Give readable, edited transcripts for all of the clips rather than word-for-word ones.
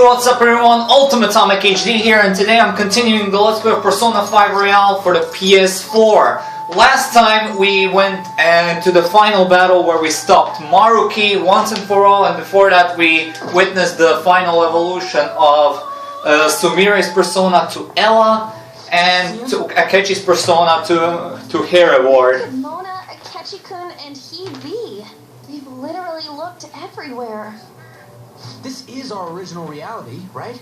what's up everyone, Ultimate Akechi here, and today I'm continuing the Let's Play of Persona 5 Royale for the PS4. Last time we went to the final battle where we stopped Maruki once and for all, and before that we witnessed the final evolution of Sumire's persona to Ella, and to Akechi's persona to Hereward. Mona, Akechi-kun, and HEEEEEEEEEEEEEEY. We've literally looked everywhere. This is our original reality, right?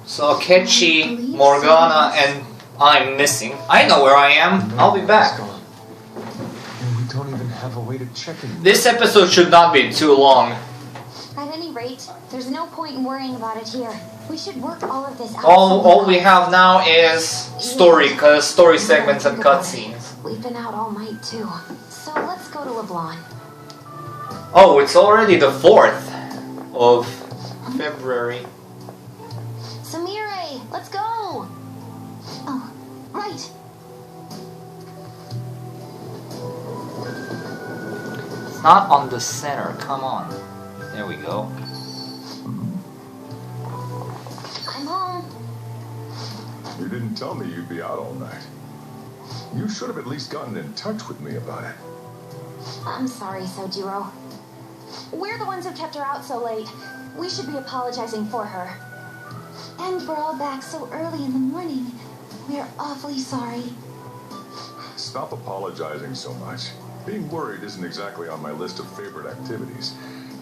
So Akechi, Morgana, and I'm missing. I know where I am. I'll be back. And we don't even have a way to check in. This episode should not be too long. At any rate, there's no point in worrying about it here. We should work all of this out. All we have now is story segments and cutscenes. We've been out all night too. So let's go to LeBlanc. Oh, it's already the 4th of February. Sumire, let's go! Oh, right. It's not on the center, come on. There we go. I'm home. You didn't tell me you'd be out all night. You should have at least gotten in touch with me about it. I'm sorry, Sojiro. We're the ones who kept her out so late. We should be apologizing for her. And we're all back so early in the morning. We're awfully sorry. Stop apologizing so much. Being worried isn't exactly on my list of favorite activities,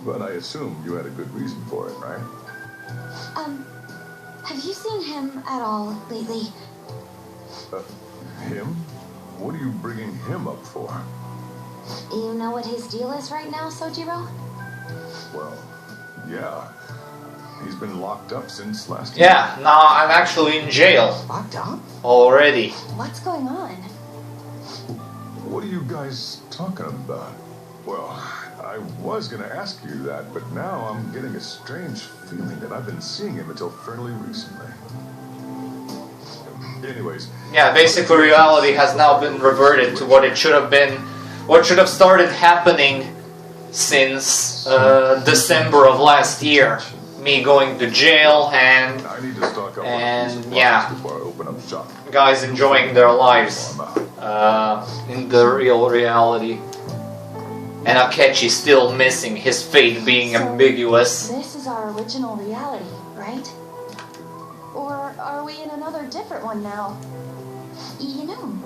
but I assume you had a good reason for it, right? Have you seen him at all lately? Him? What are you bringing him up for? You know what his deal is right now, Sojiro? Well, yeah. He's been locked up since last year. Yeah, now I'm actually in jail. Locked up? Already. What's going on? What are you guys talking about? Well, I was going to ask you that, but now I'm getting a strange feeling that I've been seeing him until fairly recently. Anyways. Yeah, basically reality has now been reverted to what it should have been, what should have started happening since December of last year. Me going to jail and yeah, guys enjoying their lives in the real reality. And Akechi still missing, his fate being ambiguous. This is our original reality, right? Or are we in another different one now? You know,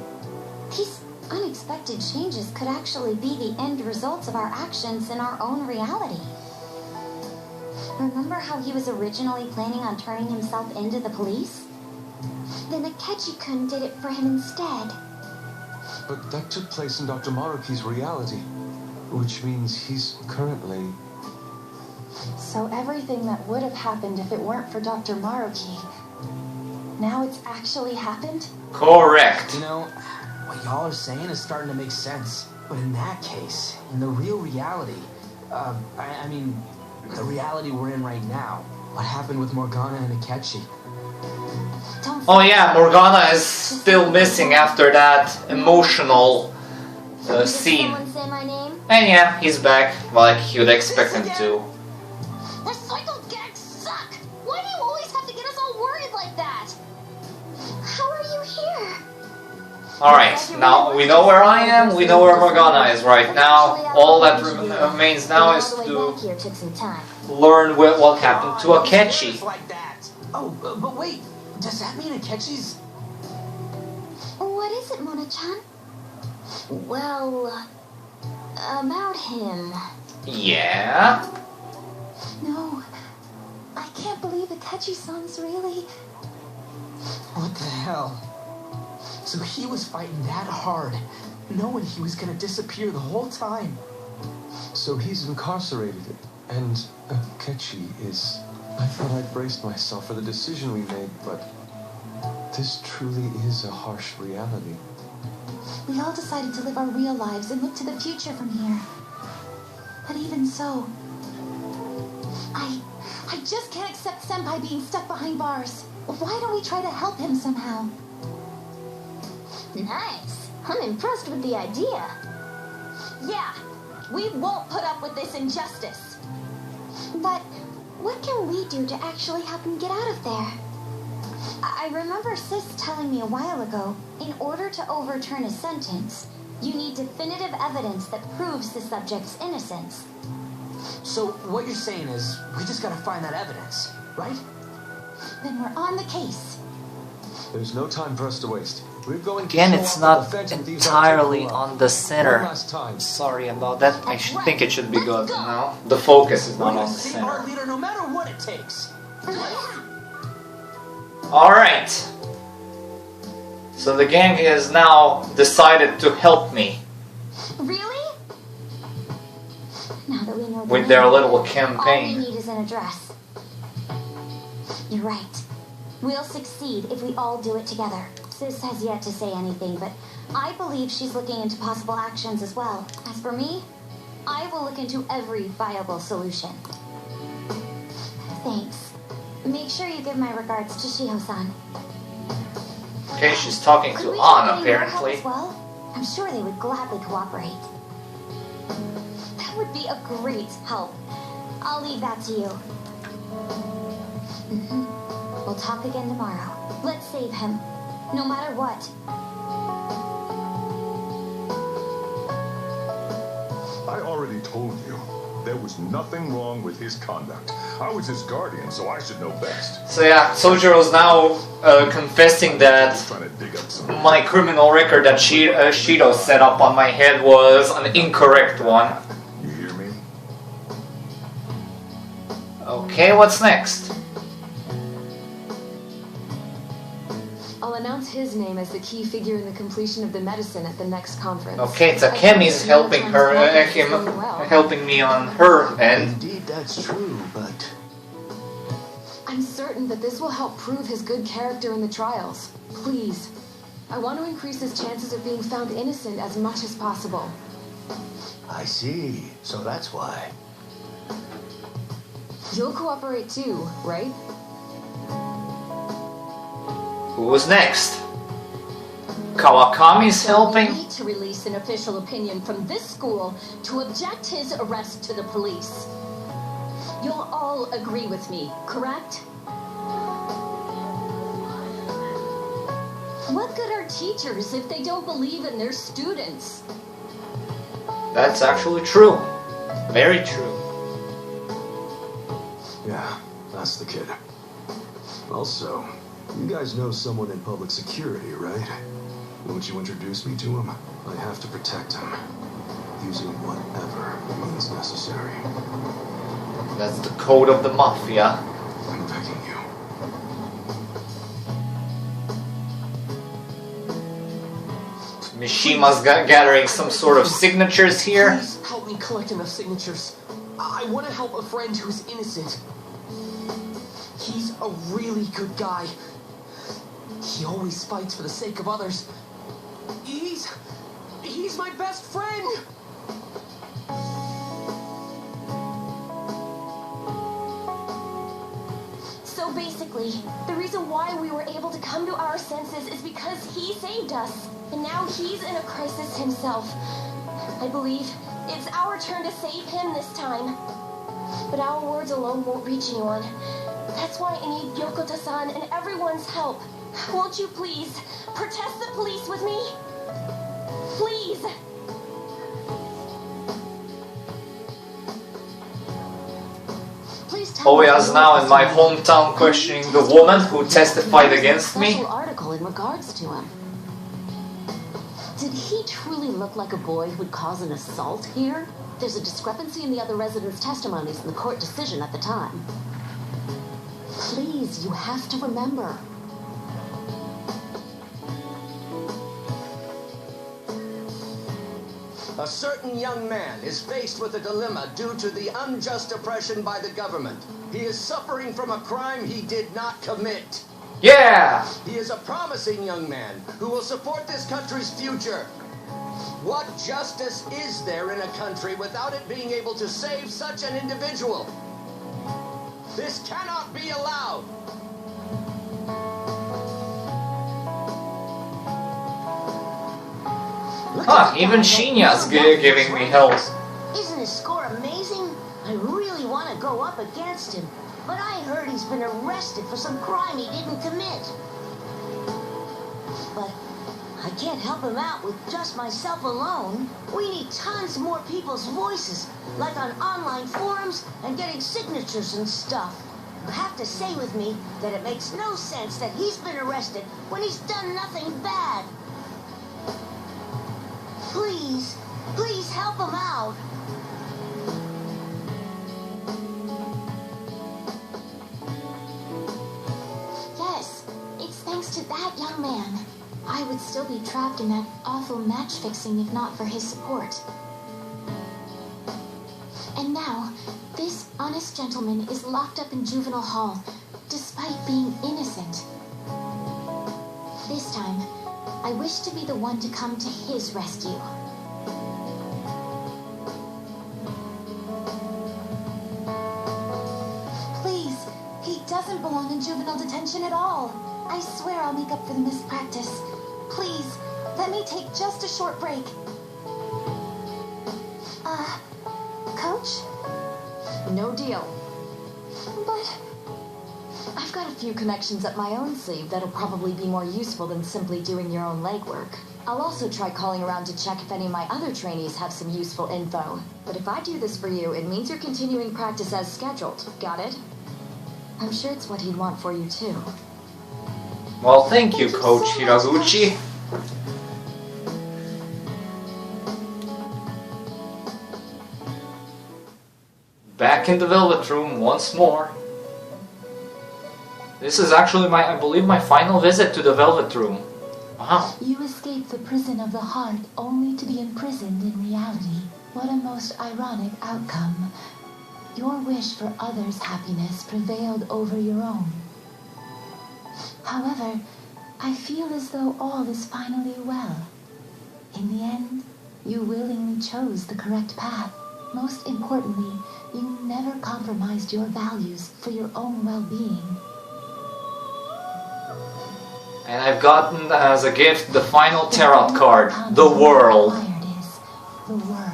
these unexpected changes could actually be the end results of our actions in our own reality. Remember how he was originally planning on turning himself into the police? Then Akechi-kun did it for him instead. But that took place in Dr. Maruki's reality, which means he's currently... So everything that would have happened if it weren't for Dr. Maruki, now it's actually happened? Correct. You know, what y'all are saying is starting to make sense. But in that case, in the real reality, I mean, the reality we're in right now, what happened with Morgana and Akechi? Oh yeah, Morgana is still missing after that emotional scene. And yeah, he's back, like you'd expect him to. Recycled gags suck! Why do you always have to get us all worried like that? How are you here? Alright, now we know where I am, we know where Morgana is right now. All that remains now is to learn what happened to Akechi. Oh, but wait, does that mean Akechi's... What is it, Mona-chan? Well, about him. Yeah? No, I can't believe Akechi-san's really... What the hell? So he was fighting that hard, knowing he was gonna disappear the whole time. So he's incarcerated, and Akechi is... I thought I'd braced myself for the decision we made, but this truly is a harsh reality. We all decided to live our real lives and look to the future from here. But even so, I just can't accept Senpai being stuck behind bars. Why don't we try to help him somehow? Nice. I'm impressed with the idea. Yeah, we won't put up with this injustice. But what can we do to actually help him get out of there? I remember Sis telling me a while ago, in order to overturn a sentence, you need definitive evidence that proves the subject's innocence. So what you're saying is, we just gotta find that evidence, right? Then we're on the case. There's no time for us to waste. We're going to Again, show it's off not what the Phantom Thieves are entirely capable of. on the center. One last time. Sorry about that. I should think it should be good. No, the focus is We're not gonna on the save our center. leader no matter what it takes. Alright. So the gang has now decided to help me Really? Now that we know the with their name, little all we campaign. need is an address. You're right. We'll succeed if we all do it together. Sis has yet to say anything, but I believe she's looking into possible actions as well. As for me, I will look into every viable solution. Thanks. Make sure you give my regards to Shiho-san. Okay, she's talking Could to we Ann get any more help apparently. as well? I'm sure they would gladly cooperate. That would be a great help. I'll leave that to you. We'll talk again tomorrow. Let's save him, no matter what. I already told you, there was nothing wrong with his conduct. I was his guardian, so I should know best. So yeah, Sojiro's now confessing that Trying to dig up some... my criminal record that Shido set up on my head was an incorrect one. You hear me? Okay, what's next? I'll announce his name as the key figure in the completion of the medicine at the next conference. Okay, it's Akemi's helping her, helping me on her end. Indeed, that's true, but I'm certain that this will help prove his good character in the trials. Please. I want to increase his chances of being found innocent as much as possible. I see. So that's why. You'll cooperate too, right? Who was next? Kawakami's So we helping? need to release an official opinion from this school to object his arrest to the police. You'll all agree with me, correct? What good are teachers if they don't believe in their students? That's actually true. Very true. Yeah, that's the kid. Also, you guys know someone in public security, right? Won't you introduce me to him? I have to protect him. Using whatever means necessary. That's the code of the mafia. I'm begging you. Mishima's gathering some sort of signatures here. Please help me collect enough signatures. I want to help a friend who's innocent. He's a really good guy. He always fights for the sake of others. He's my best friend! So basically, the reason why we were able to come to our senses is because he saved us. And now he's in a crisis himself. I believe it's our turn to save him this time. But our words alone won't reach anyone. That's why I need Yokota-san and everyone's help. Won't you please protest the police with me? Please! Please tell me Oya's now in my hometown questioning the woman who testified against me. Special article in regards to him. Did he truly look like a boy who would cause an assault here? There's a discrepancy in the other residents' testimonies in the court decision at the time. Please, you have to remember. a certain young man is faced with a dilemma due to the unjust oppression by the government. He is suffering from a crime he did not commit. Yeah! He is a promising young man who will support this country's future. What justice is there in a country without it being able to save such an individual? This cannot be allowed. Huh, even Shinya's giving me help. Isn't his score amazing? I really really want to go up against him, but I heard he's been arrested for some crime he didn't commit. But I can't help him out with just myself alone. We need tons more people's voices, like on online forums and getting signatures and stuff. You have to say with me that it makes no sense that he's been arrested when he's done nothing bad. Please, please help him out. Yes, it's thanks to that young man. I would still be trapped in that awful match fixing if not for his support. And now, this honest gentleman is locked up in juvenile hall, despite being innocent. This time, I wish to be the one to come to his rescue. Please, he doesn't belong in juvenile detention at all. I swear I'll make up for the missed practice. Please, let me take just a short break. Coach? No deal. But I've got a few connections up my own sleeve that'll probably be more useful than simply doing your own legwork. I'll also try calling around to check if any of my other trainees have some useful info. But if I do this for you, it means you're continuing practice as scheduled. Got it? I'm sure it's what he'd want for you, too. Well, thank you, Coach Hiraguchi. Back in the Velvet Room once more. This is actually I believe, my final visit to the Velvet Room. Wow. you escape the prison of the heart only to be imprisoned in reality. What a most ironic outcome. Your wish for others' happiness prevailed over your own. However, I feel as though all is finally well. In the end, you willingly chose the correct path. Most importantly, you never compromised your values for your own well-being. And I've gotten as a gift the final tarot card, the World. The world.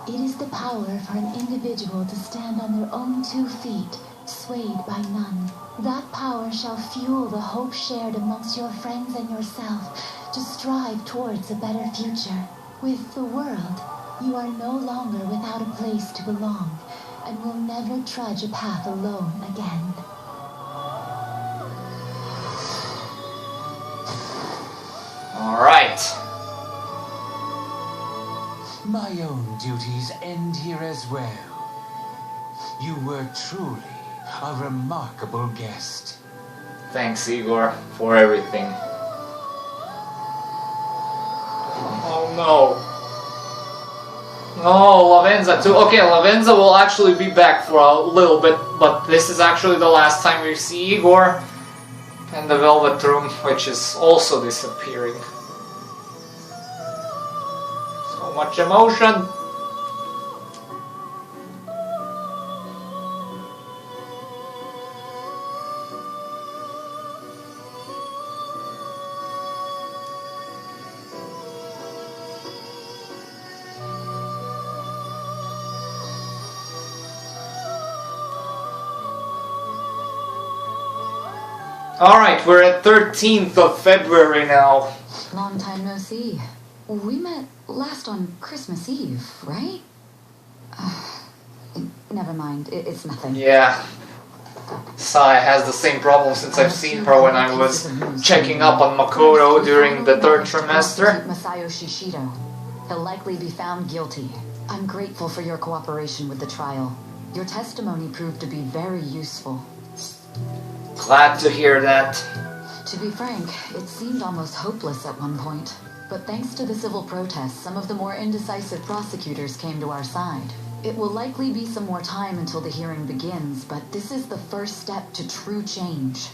It is the power for an individual to stand on their own 2 feet, swayed by none. That power shall fuel the hope shared amongst your friends and yourself to strive towards a better future. With the world, you are no longer without a place to belong, and will never trudge a path alone again. Alright. My own duties end here as well. You were truly a remarkable guest. Thanks, Igor, for everything. Oh no. No, Lavenza too. Okay, Lavenza will actually be back for a little bit, but this is actually the last time we see Igor and the Velvet Room, which is also disappearing. So much emotion. Alright, we're at 13th of February now. Long time no see. We met last on Christmas Eve, right? Never mind, it's nothing. Yeah. Sai has the same problem since I've seen her when I was checking up on Makoto during the 3rd trimester. Masayo Shishido. He'll likely be found guilty. I'm grateful for your cooperation with the trial. Your testimony proved to be very useful. Glad to hear that. To be frank, it seemed almost hopeless at one point. But thanks to the civil protests, some of the more indecisive prosecutors came to our side. It will likely be some more time until the hearing begins, but this is the first step to true change.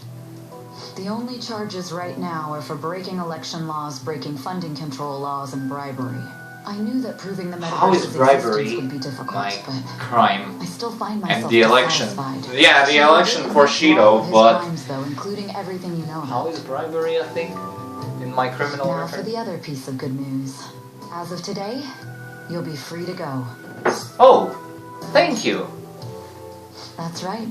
The only charges right now are for breaking election laws, breaking funding control laws, and bribery. I knew that proving the metaverse's existence would be difficult, but crime? I still find myself And the election. dissatisfied. Yeah, the election for Shido, but crimes, though, including everything you know. how is bribery a thing in my criminal Now record? for the other piece of good news. As of today, you'll be free to go. Oh, thank you. That's right.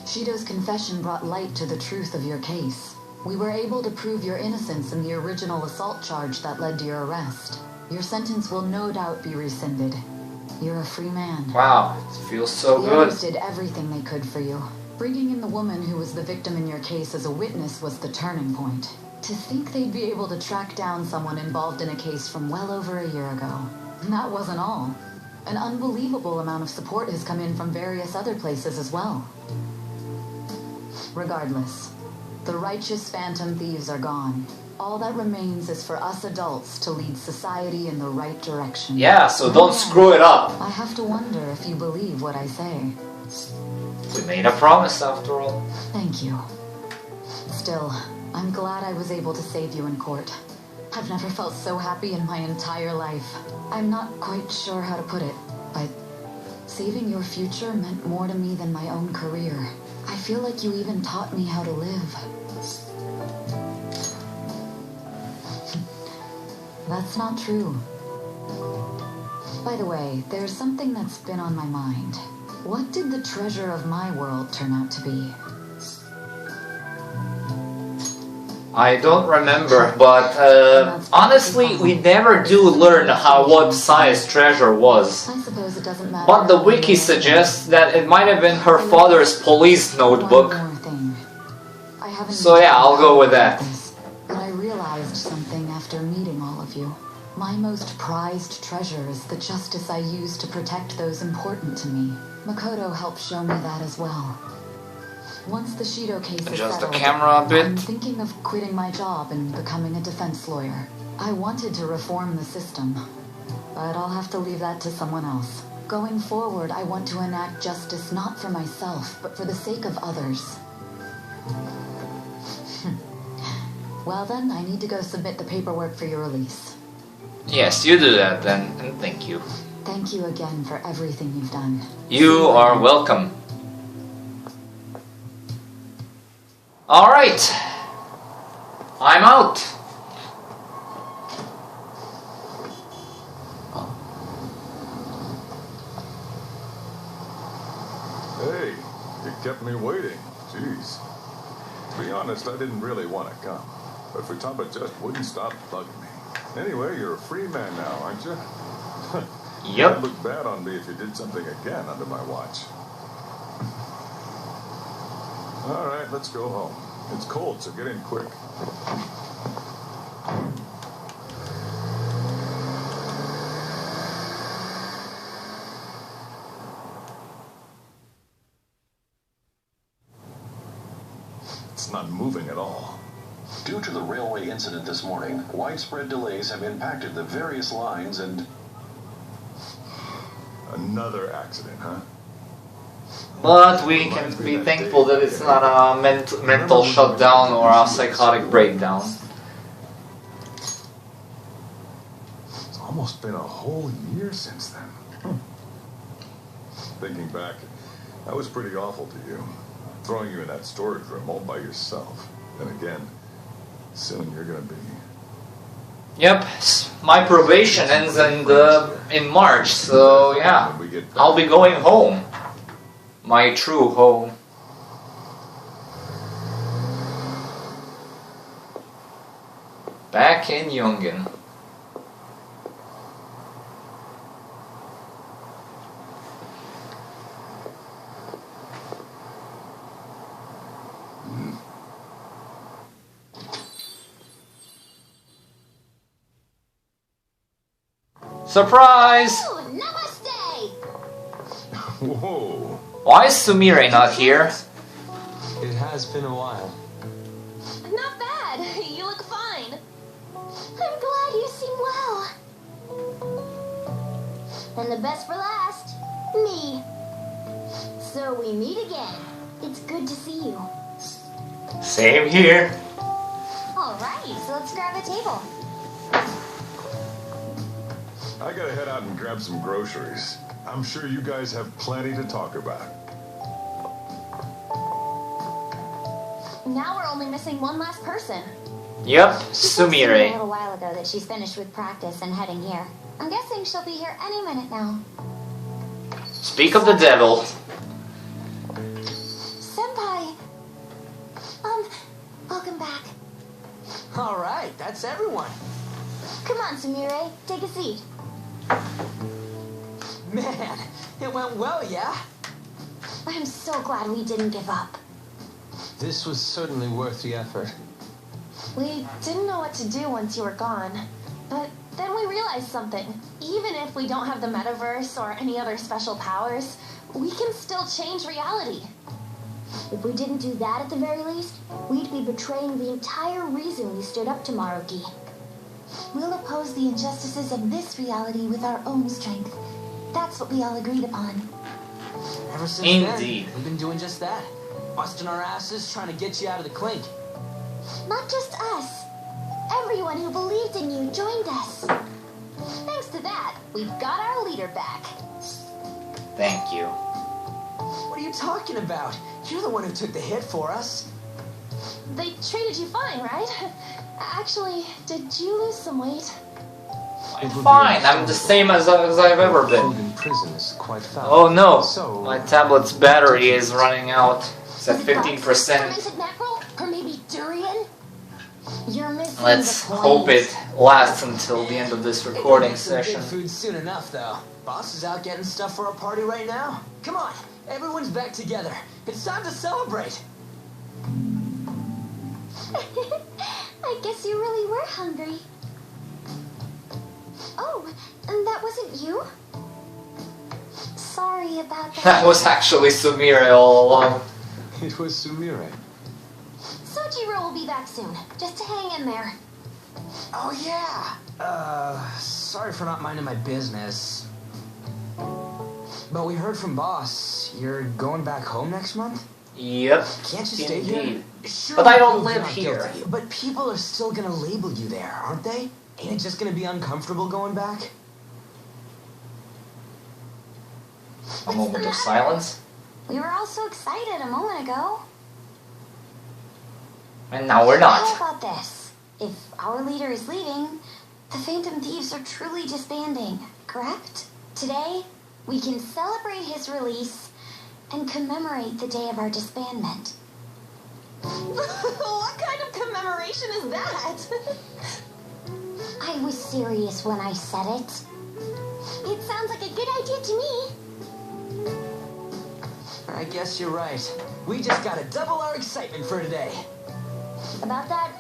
Shido's confession brought light to the truth of your case. We were able to prove your innocence in the original assault charge that led to your arrest. Your sentence will no doubt be rescinded. You're a free man. Wow, it feels so The good. others did everything they could for you. Bringing in the woman who was the victim in your case as a witness was the turning point. To think they'd be able to track down someone involved in a case from well over a year ago. And that wasn't all. An unbelievable amount of support has come in from various other places as well. Regardless, the righteous phantom thieves are gone. All that remains is for us adults to lead society in the right direction. Yeah, so don't screw it up. I have to wonder if you believe what I say. We made a promise after all. Thank you. Still, I'm glad I was able to save you in court. I've never felt so happy in my entire life. I'm not quite sure how to put it, but saving your future meant more to me than my own career. I feel like you even taught me how to live. That's not true. By the way, there's something that's been on my mind. What did the treasure of my world turn out to be? I don't remember, but honestly, we never do learn what size treasure was. I suppose it doesn't matter. But the wiki suggests that it might have been her father's police notebook. One more thing. I haven't So yeah, I'll go with that. But I realized something after meeting all of you. My most prized treasure is the justice I use to protect those important to me. Makoto helped show me that as well. Once the Shido case is Adjust the settled, camera a bit. I'm thinking of quitting my job and becoming a defense lawyer. I wanted to reform the system, but I'll have to leave that to someone else. Going forward, I want to enact justice not for myself, but for the sake of others. Well then, I need to go submit the paperwork for your release. Yes, you do that then, and thank you. Thank you again for everything you've done. You are welcome. Alright. I'm out. Hey, you kept me waiting. Jeez. To be honest, I didn't really want to come. But Futaba just wouldn't stop bugging me. Anyway, you're a free man now, aren't you? Yep. It'd look bad on me if you did something again under my watch. Alright, let's go home. It's cold, so get in quick. It's not moving at all. Due to the railway incident this morning, widespread delays have impacted the various lines and... Another accident, huh? But we can be thankful that it's not a mental shutdown or a psychotic breakdown. It's almost been a whole year since then. Thinking back, that was pretty awful to you. Throwing you in that storage room all by yourself. And again, soon you're gonna be... Yep, my probation ends in March, so yeah, I'll be going home. My true home. Back in Yungen. Surprise! Oh, namaste! Whoa! Why is Sumire not here? It has been a while. Not bad. You look fine. I'm glad you seem well. And the best for last, me. So we meet again. It's good to see you. Same here. Alright, so let's grab a table. I gotta head out and grab some groceries. I'm sure you guys have plenty to talk about. Now we're only missing one last person. Yep, She told me a Sumire. little while ago that she's finished with practice and heading here. I'm guessing she'll be here any minute now. Speak of the devil. That's everyone. Come on, Sumire, take a seat. Man, it went well, yeah? I'm so glad we didn't give up. This was certainly worth the effort. We didn't know what to do once you were gone. But then we realized something. Even if we don't have the metaverse or any other special powers, we can still change reality. If we didn't do that at the very least, we'd be betraying the entire reason we stood up to Maruki. We'll oppose the injustices of this reality with our own strength. That's what we all agreed upon. Ever since Indeed. then, we've been doing just that. Busting our asses, trying to get you out of the clink. Not just us. Everyone who believed in you joined us. Thanks to that, we've got our leader back. Thank you. What are you talking about? You're the one who took the hit for us. They treated you fine, right? Actually, did you lose some weight? It would be Fine, I'm the same as I've ever Food been. in prison is quite foul. Oh no, So, my tablet's battery is running out. It's at Was it bugs, 15%. fermented mackerel, or maybe durian? You're missing Let's the point. hope it lasts until the end of this recording Some good session. food soon enough, though. Boss is out getting stuff for a party right now. Come on, everyone's back together. It's time to celebrate. I guess you really were hungry. Oh, and that wasn't you? Sorry about that. That was actually Sumire all along. it was Sumire. Sojiro will be back soon, just to hang in there. Oh, yeah. Sorry for not minding my business. But we heard from Boss. You're going back home next month? Yep, Can't you stay here? indeed. Sure, But I don't you're live not here. guilty, but people are still gonna label you there, aren't they? Ain't it just gonna be uncomfortable going back? A moment of silence. We were all so excited a moment ago. And now we're How not. about this? If our leader is leaving, the Phantom Thieves are truly disbanding, correct? Today, we can celebrate his release and commemorate the day of our disbandment. What kind of commemoration is that? I was serious when I said it. It sounds like a good idea to me. I guess you're right. We just gotta double our excitement for today. About that,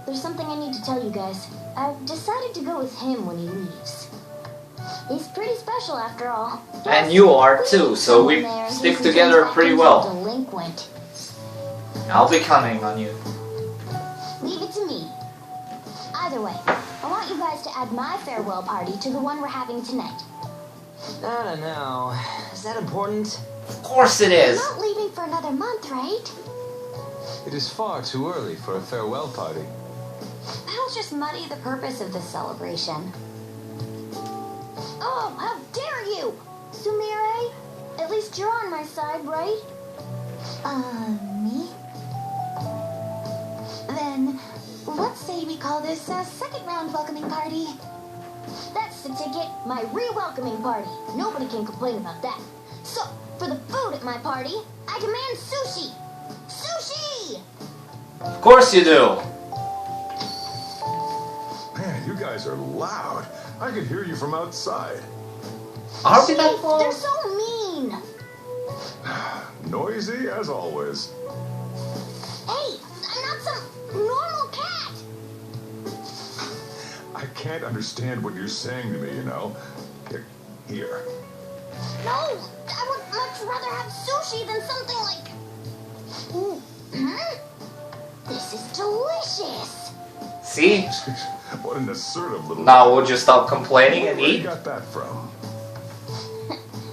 there's something I need to tell you guys. I've decided to go with him when he leaves. He's pretty special after all. And you are too, so we stick together pretty well. Delinquent. I'll be counting on you. Leave it to me. Either way, I want you guys to add my farewell party to the one we're having tonight. I don't know. Is that important? Of course it We're is. not leaving for another month, right? It is far too early for a farewell party. That'll just muddy the purpose of this celebration. Oh, how dare you! Sumire, at least you're on my side, right? Me? Then, let's say we call this a second round welcoming party. That's the ticket, my re-welcoming party. Nobody can complain about that. So, for the food at my party, I demand sushi! Sushi! Of course you do. Man, you guys are loud. I could hear you from outside. Are we that They're close? so mean! Noisy as always. Hey, I'm not some normal cat! I can't understand what you're saying to me, you know. Here. No, I would much rather have sushi than something like... Ooh, this is delicious! See? What an assertive little... Now would you stop complaining and Where you eat? got that from?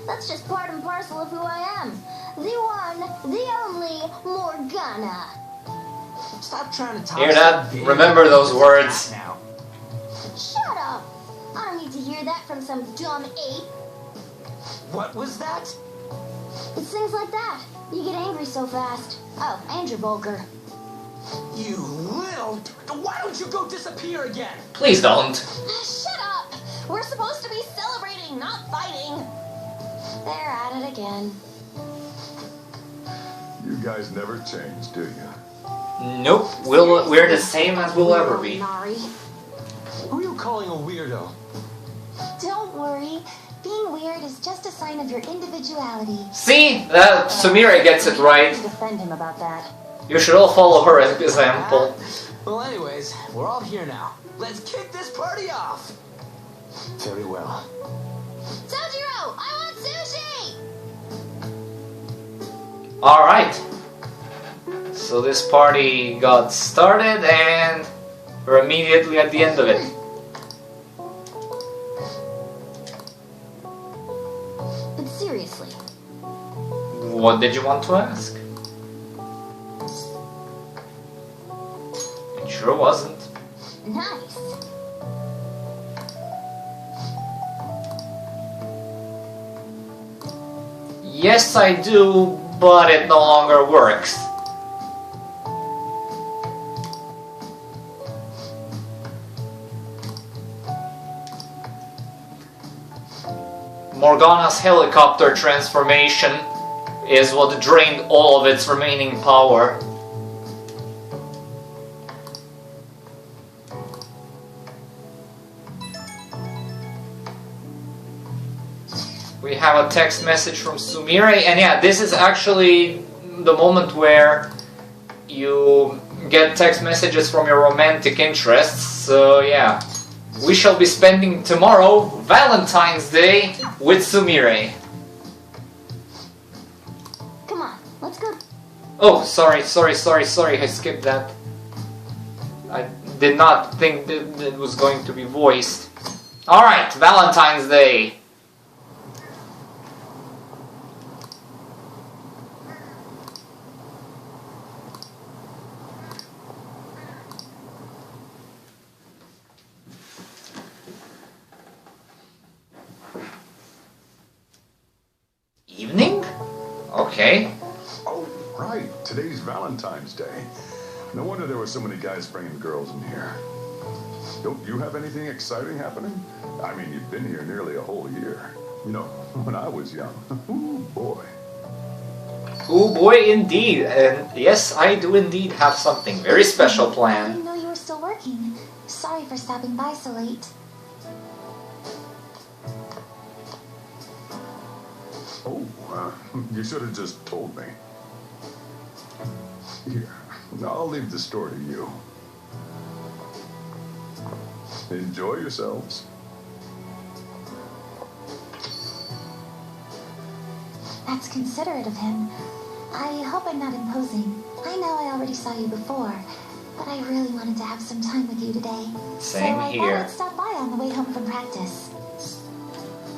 That's just part and parcel of who I am. The one, the only Morgana. Stop trying to talk. Hear that? so big. Remember those It's a words. cat now. Shut up! I don't need to hear that from some dumb ape. What was that? It's things like that. You get angry so fast. Oh, and you're vulgar. You little... Why don't you go disappear again? Please don't. Shut up! We're supposed to be celebrating, not fighting. They're at it again. You guys never change, do you? Nope, we're the same as we'll ever be. Nari. Who are you calling a weirdo? Don't worry. Being weird is just a sign of your individuality. See? Sumire gets it right. Defend him about that. You should all follow her example. Well, anyways, we're all here now. Let's kick this party off. Very well. Sojiro, I want sushi! Alright. So this party got started and we're immediately at the end of it. But seriously, What did you want to ask? It sure wasn't. nice. Yes, I do, but it no longer works. Morgana's helicopter transformation is what drained all of its remaining power. We have a text message from Sumire, and yeah, this is actually the moment where you get text messages from your romantic interests, so yeah. We shall be spending tomorrow, Valentine's Day, with Sumire. Come on, let's go. Oh, sorry, I skipped that. I did not think that it was going to be voiced. Alright, Valentine's Day. Evening? Okay. Oh, right. Today's Valentine's Day. No wonder there were so many guys bringing girls in here. Don't you have anything exciting happening? I mean, you've been here nearly a whole year. You know, when I was young. Ooh, boy. Oh boy, indeed. And yes, I do indeed have something very special I planned. didn't know you were still working. Sorry for stopping by so late. Oh, you should have just told me. Here, I'll leave the store to you. Enjoy yourselves. That's considerate of him. I hope I'm not imposing. I know I already saw you before, but I really wanted to have some time with you today. Same so I here. thought I'd stop by on the way home from practice.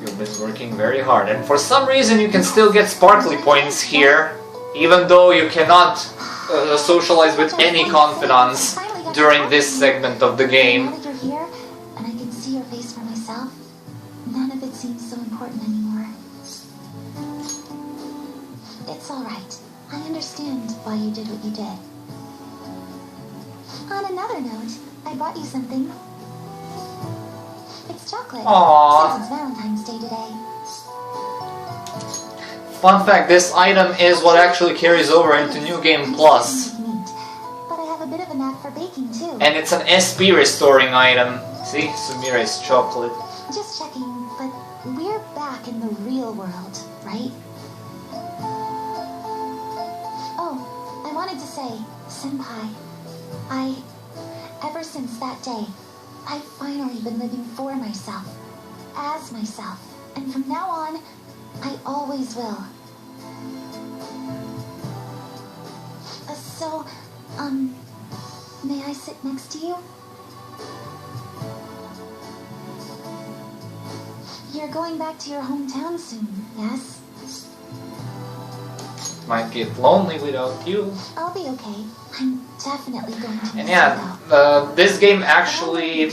You've been working very hard, and for some reason you can still get sparkly points here, even though you cannot socialize with any confidants during this segment of the game. Now that you're here, and I can see your face for myself, none of it seems so important anymore. It's alright. I understand why you did what you did. On another note, I brought you something. It's chocolate. Aww. Since it's Valentine's Day today. Fun fact, this item is what actually carries over into New Game Plus. But I have a bit of a knack for baking too. And it's an SP restoring item. See? Sumire's chocolate. Just checking, but we're back in the real world, right? Oh, I wanted to say, Senpai, ever since that day, I've finally been living for myself, as myself, and from now on, I always will. So, may I sit next to you? You're going back to your hometown soon, yes? Might get lonely without you. I'll be okay. I'm definitely going to miss And you, yeah, though. this game actually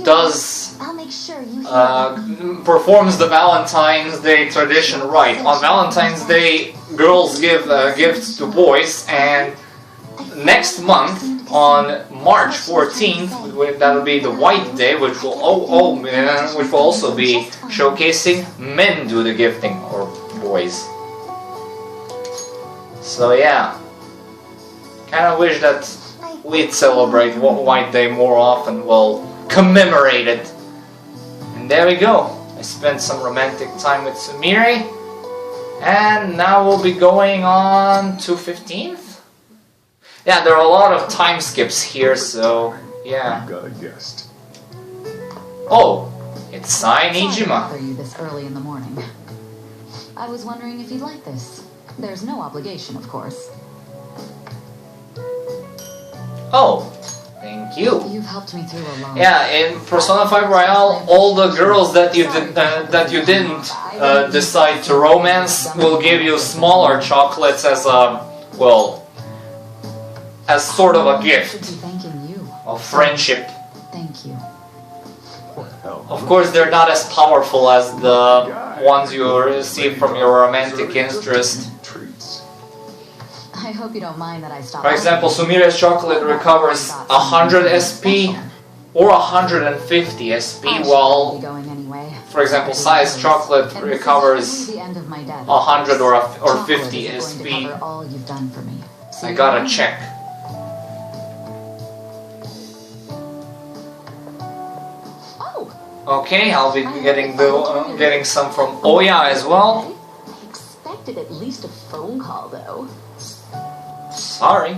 does I'll make sure you hear performs the Valentine's Day tradition right. On Valentine's Day, girls give gifts to boys, and next month, on March 14th, that'll be the White Day, which will which will also be showcasing men do the gifting, or boys. So yeah. Kinda wish that we'd celebrate White Day more often, well, commemorate it. And there we go. I spent some romantic time with Sumire. And now we'll be going on to 15th? Yeah, there are a lot of time skips here, so yeah. I've got a guest. Oh, it's Sai Sorry to Nijima. bother you this early in the morning. I was wondering if you'd like this. There's no obligation, of course. Oh, thank you. You've helped me through a long. Yeah, in Persona 5 Royale, all the girls that you didn't decide to romance will give you smaller chocolates as a, well, as sort of a I should gift be thanking you. of friendship. Thank you. Of course, they're not as powerful as the ones you receive from your romantic interest. Treats. I hope you don't mind that I stopped. For example, Sumire's chocolate recovers 100 SP or 150 SP, while, going anyway. for example, Sai's chocolate And this is recovers the end of my debt. 100 or Chocolate 50 is going to SP. cover all you've done for me. See I you gotta later. check. Oh, Okay, I'll be getting some from Oya as well. I expected at least a phone call, though. Sorry.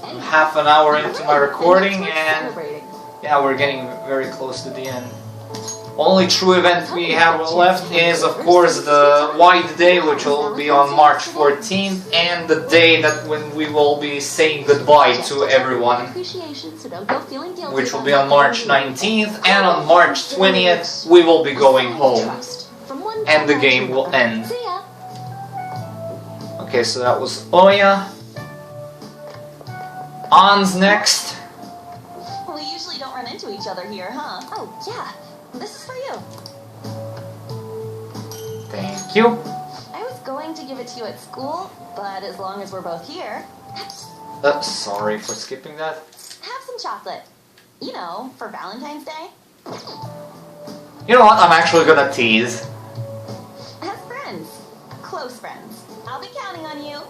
I'm half an hour into my recording and Celebrating. yeah, we're getting very close to the end. Only true event we have left is, of course, the White Day, which will be on March 14th, and the day that when we will be saying goodbye to everyone, Appreciation, so don't go feeling guilty which will about be on not March being 19th, and on March 20th we will be going home, trust. From one and the time game to will another. end. See ya. Okay, so that was Oya. An's next. We usually don't run into each other here, huh? Oh, yeah. This is for you. Thank you. I was going to give it to you at school, but as long as we're both here, Sorry for skipping that. have some chocolate. You know, for Valentine's Day. You know what, I'm actually gonna tease. As friends. Close friends. I'll be counting on you.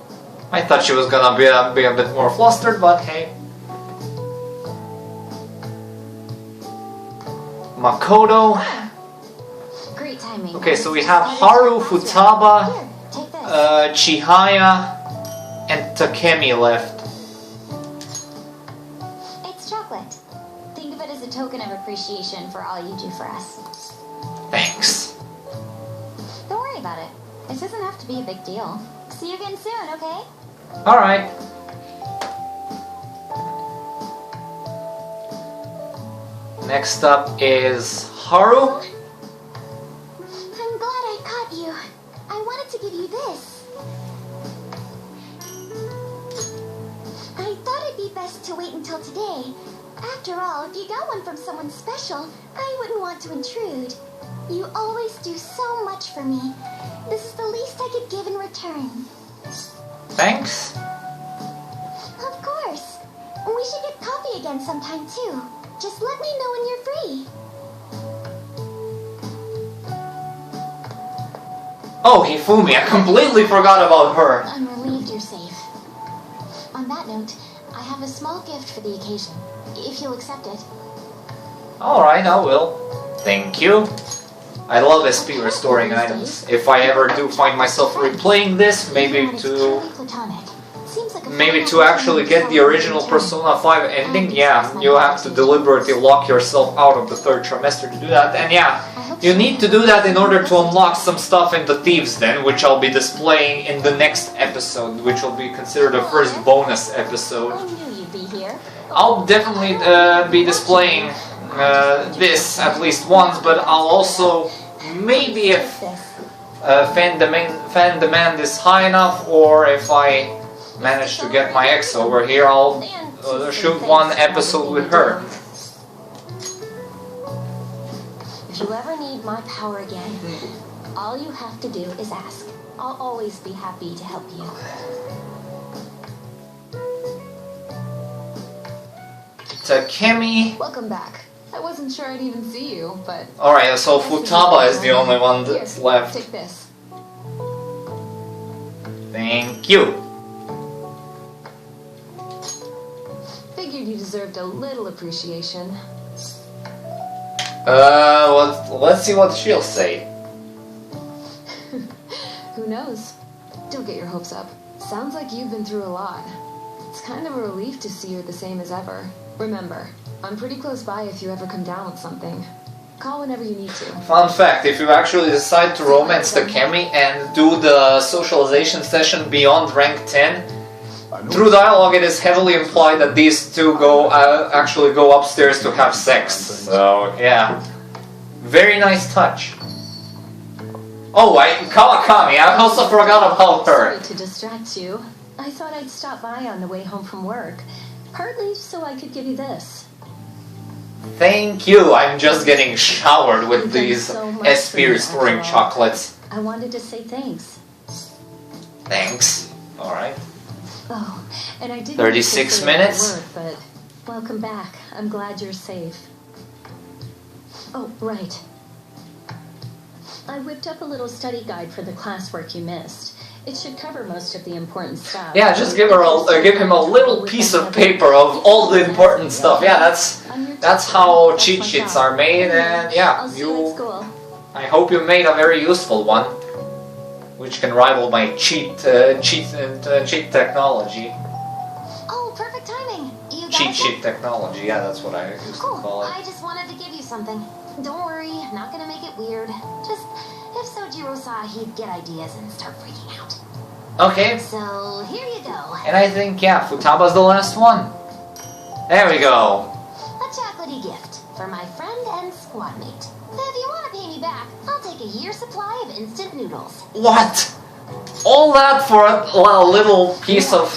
I thought she was gonna be a bit more flustered, but hey. Makoto. Great timing. Okay, so we have Haru, Futaba, Here, take this. Chihaya, and Takemi left. It's chocolate. Think of it as a token of appreciation for all you do for us. Thanks. Don't worry about it. This doesn't have to be a big deal. See you again soon, okay? Alright. Next up is Haru. I'm glad I caught you. I wanted to give you this. I thought it'd be best to wait until today. After all, if you got one from someone special, I wouldn't want to intrude. You always do so much for me. This is the least I could give in return. Thanks. Of course. We should get coffee again sometime too. Just let me know when you're free. Oh, Hifumi, I completely forgot about her. I'm relieved you're safe. On that note, I have a small gift for the occasion, if you'll accept it. Alright, I will. Thank you. I love SP restoring items. If I ever do find myself replaying this, maybe to actually get the original Persona 5 ending, yeah, you have to deliberately lock yourself out of the third trimester to do that. And yeah, you need to do that in order to unlock some stuff in the Thieves Den, which I'll be displaying in the next episode, which will be considered the first bonus episode. I knew you'd be here. I'll definitely be displaying this at least once, but I'll also, maybe if fan demand is high enough, or if I manage to get my ex over here, I'll shoot one episode with her. If you ever need my power again, all you have to do is ask. I'll always be happy to help you. Takemi. Welcome back. I wasn't sure I'd even see you, but... Alright, so Futaba is the only one that's Here, left. Take this. Thank you. deserved a little appreciation. Let's see what she'll say. Who knows? Don't get your hopes up. Sounds like you've been through a lot. It's kind of a relief to see you're the same as ever. Remember, I'm pretty close by if you ever come down with something. Call whenever you need to. Fun fact, if you actually decide to romance the Kemi and do the socialization session beyond rank 10, through dialogue it is heavily implied that these two actually go upstairs to have sex. So, yeah. Very nice touch. Oh, Kawakami, I also forgot about her. Sorry to distract you. I thought I'd stop by on the way home from work. Partly so I could give you this. Thank you. I'm just getting showered with You've done these so much SP for me, restoring after all. chocolates. I wanted to say thanks. Thanks. Alright. Oh, and I didn't 36 say minutes? Word, but welcome back. I'm glad you're safe. Oh, right. I whipped up a little study guide for the classwork you missed. It should cover most of the important stuff. Yeah, just give him a little piece of paper of all the important stuff. Yeah, that's how cheat sheets are made, and yeah, I hope you made a very useful one, which can rival my cheat technology. Oh, perfect timing. You got Cheat it? sheet technology. Yeah, that's what I used to call it. I just wanted to give you something. Don't worry, not gonna make it weird. Just if Sojiro saw, he'd get ideas and start freaking out. Okay. So here you go. And I think, yeah, Futaba's the last one. There we go. A chocolatey gift for my friend and squad mate. If you want to pay me back, I'll take a year's supply of instant noodles. What? All that for a little piece of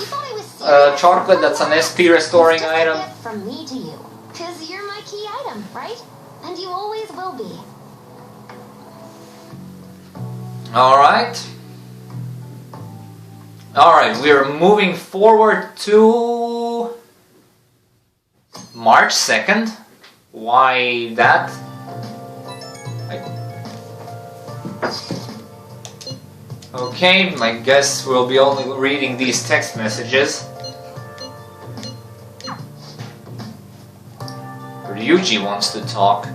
chocolate that's an SP restoring item? From me to you. Because you're my key item, right? And you always will be. Alright. Alright, we're moving forward to March 2nd. Why that? Okay, I guess we'll be only reading these text messages. Ryuji wants to talk.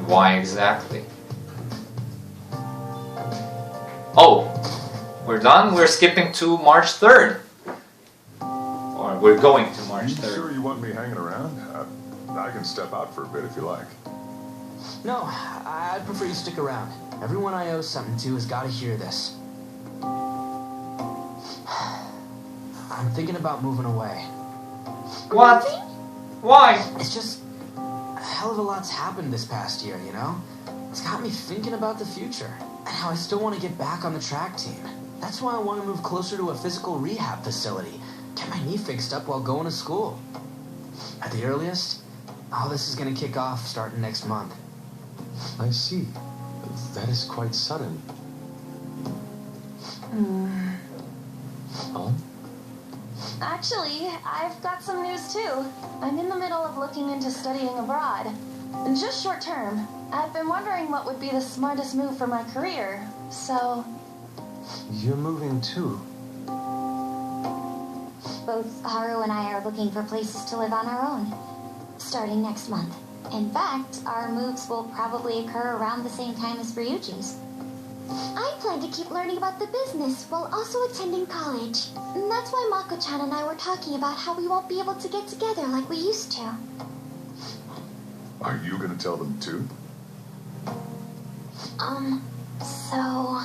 Why exactly? Oh, we're done? We're skipping to March 3rd. Or we're going to March 3rd. Sure you want me hanging around? I can step out for a bit if you like. No, I'd prefer you stick around. Everyone I owe something to has got to hear this. I'm thinking about moving away. What? Why? It's just a hell of a lot's happened this past year, you know? It's got me thinking about the future and how I still want to get back on the track team. That's why I want to move closer to a physical rehab facility, get my knee fixed up while going to school. At the earliest, all this is going to kick off starting next month. I see. That is quite sudden. Oh? Actually, I've got some news too. I'm in the middle of looking into studying abroad. Just short term. I've been wondering what would be the smartest move for my career, so... You're moving too. Both Haru and I are looking for places to live on our own, starting next month. In fact, our moves will probably occur around the same time as Ryuji's. I plan to keep learning about the business while also attending college. And that's why Mako-chan and I were talking about how we won't be able to get together like we used to. Are you going to tell them too? So...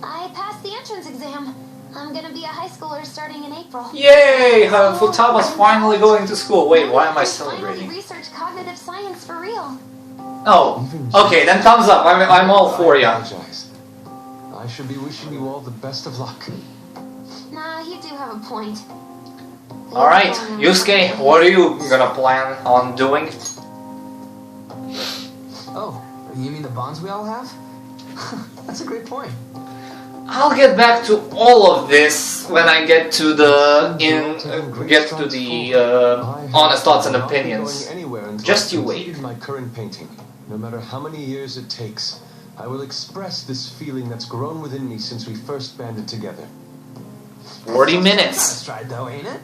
I passed the entrance exam. I'm gonna be a high schooler starting in April. Yay! Futaba's finally going to school. Wait, why am I celebrating? Research cognitive science for real. Oh, okay, then thumbs up. I'm all for ya. I should be wishing you all the best of luck. Nah, you do have a point. Alright, Yusuke, what are you gonna plan on doing? Oh, you mean the bonds we all have? That's a great point. I'll get back to all of this when I get to the honest thoughts and opinions. Just you wait. My current painting, no matter how many years it takes, I will express this feeling that's grown within me since we first banded together. 40 minutes. Satisfied though, ain't it?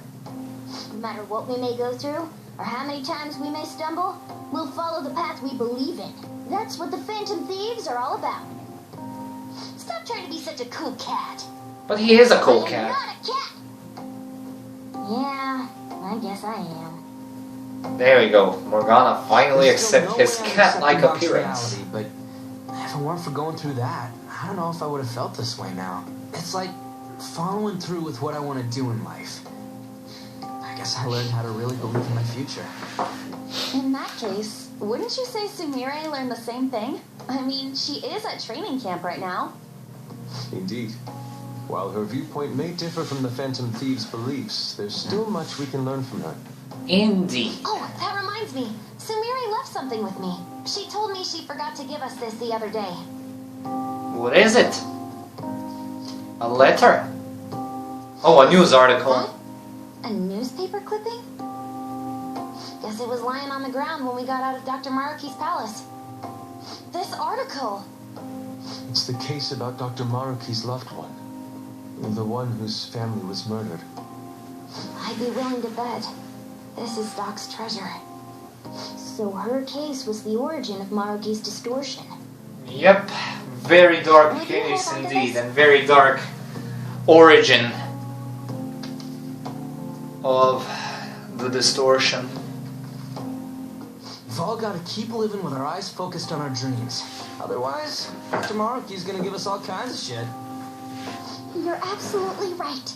matter what we may go through, or how many times we may stumble, we'll follow the path we believe in. That's what the Phantom Thieves are all about. Stop trying to be such a cool cat. But he is a cool I am cat. not a cat. Yeah, I guess I am. There we go. Morgana finally There's still accepts no his way I'm cat-like accepting appearance. reality, but if it weren't for going through that, I don't know if I would have felt this way now. It's like following through with what I want to do in life. I guess I learned how to really believe in my future. In that case, wouldn't you say Sumire learned the same thing? I mean, she is at training camp right now. Indeed. While her viewpoint may differ from the Phantom Thieves' beliefs, there's still much we can learn from her. Indeed. Oh, that reminds me. Sumire left something with me. She told me she forgot to give us this the other day. What is it? A letter? Oh, a news article. What? A newspaper clipping? Guess it was lying on the ground when we got out of Dr. Maruki's palace. This article. It's the case about Dr. Maruki's loved one. The one whose family was murdered. I'd be willing to bet this is Doc's treasure. So her case was the origin of Maruki's distortion. Yep. Very dark case indeed, and very dark origin of the distortion. We've all got to keep living with our eyes focused on our dreams. Otherwise, Dr. Maruki's gonna give us all kinds of shit. You're absolutely right.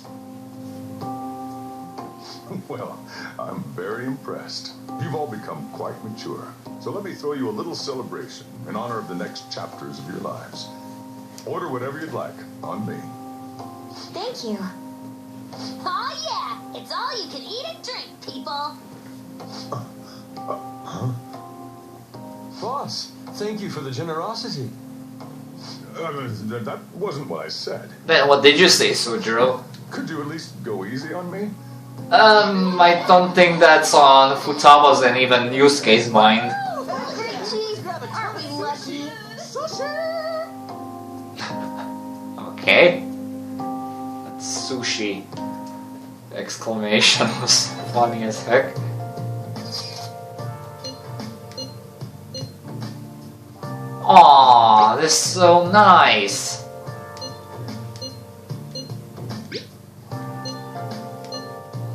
Well, I'm very impressed. You've all become quite mature. So let me throw you a little celebration in honor of the next chapters of your lives. Order whatever you'd like, on me. Thank you. Oh yeah! It's all you can eat and drink, people! Huh? Boss, thank you for the generosity. That wasn't what I said. Then what did you say, Sojiro? Could you at least go easy on me? I don't think that's on Futaba's and even Yusuke's mind. Aren't we lucky? Okay. That's sushi. The exclamation was funny as heck. Aww, this is so nice.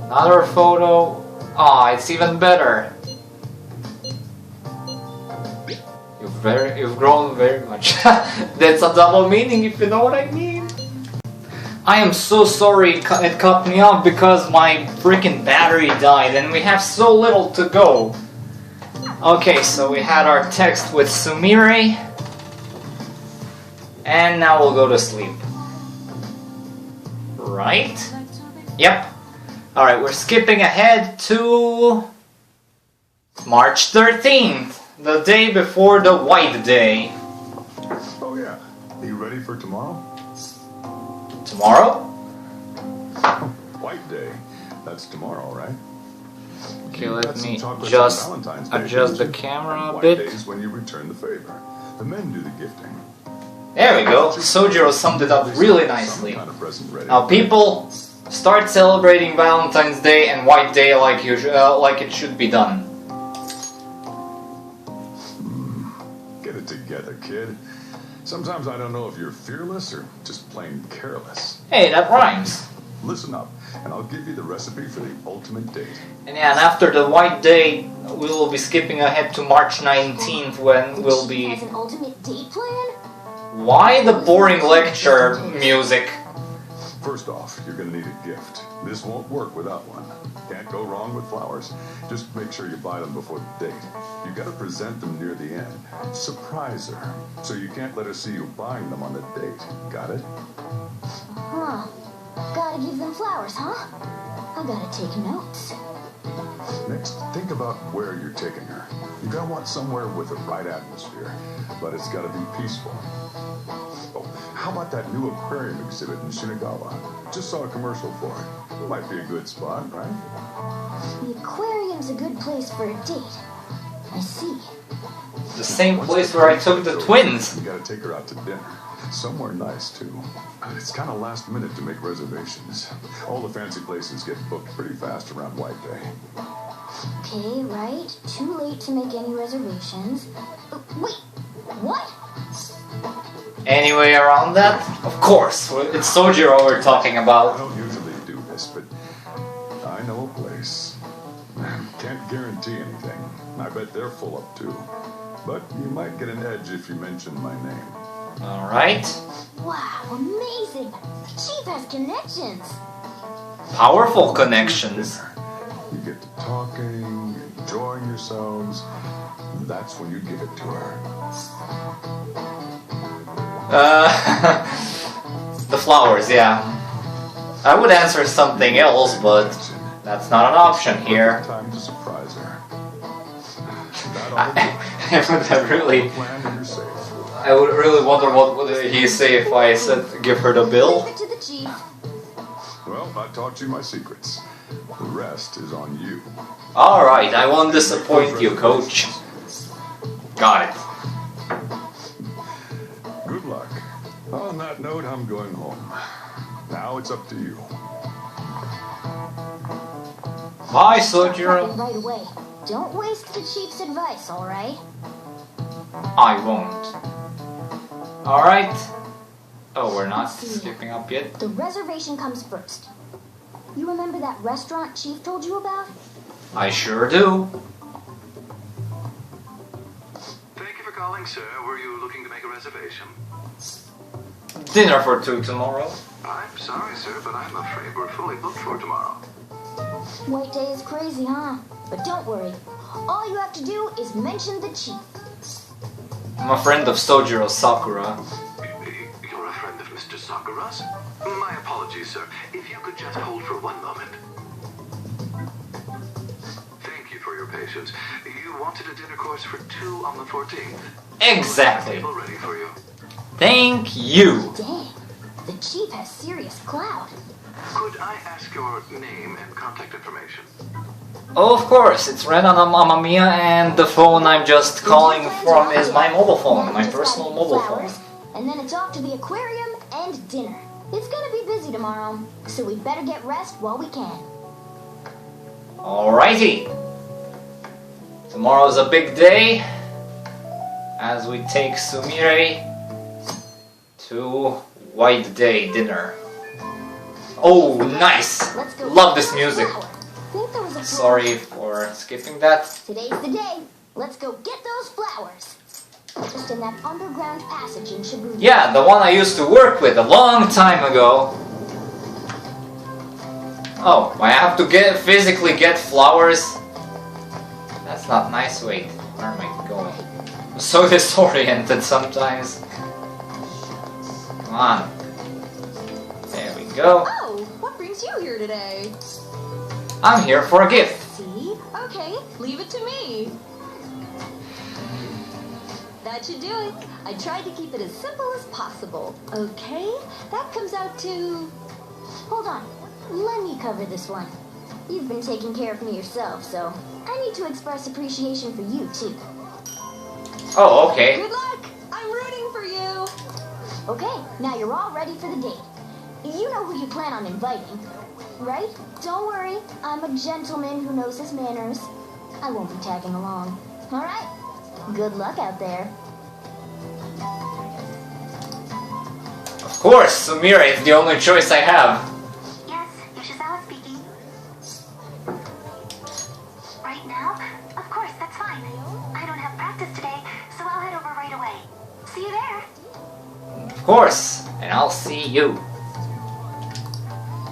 Another photo. Aw, it's even better. You've grown very much. That's a double meaning, if you know what I mean. I am so sorry it cut me off because my freaking battery died and we have so little to go. Okay, so we had our text with Sumire. And now we'll go to sleep. Right? Yep. Alright, we're skipping ahead to March 13th, the day before the White Day. Oh yeah. Are you ready for tomorrow? Tomorrow? White Day. That's tomorrow, right? Okay, You let got some me chocolates just on Valentine's Day, adjust the didn't you? camera a White bit. Day is when you return the favor. The men do the gifting. There we go. Sojiro summed it up really nicely. Some kind of present ready. Now people, start celebrating Valentine's Day and White Day like it should be done. Get it together, kid. Sometimes I don't know if you're fearless or just plain careless. Hey, that rhymes. Listen up, and I'll give you the recipe for the ultimate date. And yeah, and after the White Day, we will be skipping ahead to March 19th when we'll be... Has an ultimate date plan? Why the boring lecture music? First off, you're gonna need a gift. This won't work without one. Can't go wrong with flowers. Just make sure you buy them before the date. You gotta present them near the end. Surprise her. So you can't let her see you buying them on the date. Got it? Huh. Gotta give them flowers, huh? I gotta take notes. Next, think about where you're taking her. You're gonna want somewhere with the right atmosphere, but it's gotta be peaceful. Oh, how about that new aquarium exhibit in Shinagawa? Just saw a commercial for it. Might be a good spot, right? The aquarium's a good place for a date. I see. The same place where I took the twins. You gotta take her out to dinner. Somewhere nice, too. It's kind of last minute to make reservations. All the fancy places get booked pretty fast around White Day. Okay, right. Too late to make any reservations. Wait, what? Any way around that? Of course, it's Sojiro we're talking I about. don't usually do this, but I know a place. Can't guarantee anything. I bet they're full up, too. But you might get an edge if you mention my name. Alright. Wow, amazing! The chief has connections! Powerful connections. You get to talking, enjoying yourselves. That's when you give it to her. The flowers, yeah. I would answer something else, but that's not an option here. Time to surprise her. I would really wonder what would he say if I said give her the bill. Leave it to the chief. Well, I taught you my secrets. The rest is on you. Alright, I won't disappoint you, coach. Got it. Good luck. On that note, I'm going home. Now it's up to you. Bye, Happen Sojiro. right away. Don't waste the chief's advice, alright? I won't. Alright. Oh, we're not skipping up yet. The reservation comes first. You remember that restaurant Chief told you about? I sure do. Thank you for calling, sir. Were you looking to make a reservation? Dinner for two tomorrow. I'm sorry, sir, but I'm afraid we're fully booked for tomorrow. White Day is crazy, huh? But don't worry. All you have to do is mention the chief. I'm a friend of Sojiro Sakura. You're a friend of Mr. Sakura's? My apologies, sir. If you could just hold for one moment. Thank you for your patience. You wanted a dinner course for two on the 14th. Exactly. Table ready for you. Thank you. Dang, the chief has serious clout. Could I ask your name and contact information? Oh, of course, it's Renan Amamiya, and the phone I'm just calling from is my mobile phone, my personal mobile phone. And then it's off to the aquarium and dinner. It's gonna be busy tomorrow, so we better get rest while we can. Alrighty. Tomorrow's a big day as we take Sumire to White Day dinner. Oh, nice! Let's go. Love this music. Think there was a Sorry for skipping that. Today's the day. Let's go get those flowers. Just in that underground passage in Shibuya. Yeah, the one I used to work with a long time ago. Oh, I have to physically get flowers? That's not nice. Wait, where am I going? I'm so disoriented sometimes. Come on. There we go. Oh, what brings you here today? I'm here for a gift. See? Okay, leave it to me. That should do it. I tried to keep it as simple as possible. Okay, that comes out to... Hold on. Let me cover this one. You've been taking care of me yourself, so I need to express appreciation for you, too. Oh, okay. Good luck! I'm rooting for you! Okay, now you're all ready for the date. You know who you plan on inviting, right? Don't worry, I'm a gentleman who knows his manners. I won't be tagging along. All right? Good luck out there. Of course, Sumire is the only choice I have. Yes, Yoshizawa speaking. Right now? Of course, that's fine. I don't have practice today, so I'll head over right away. See you there. Of course, and I'll see you.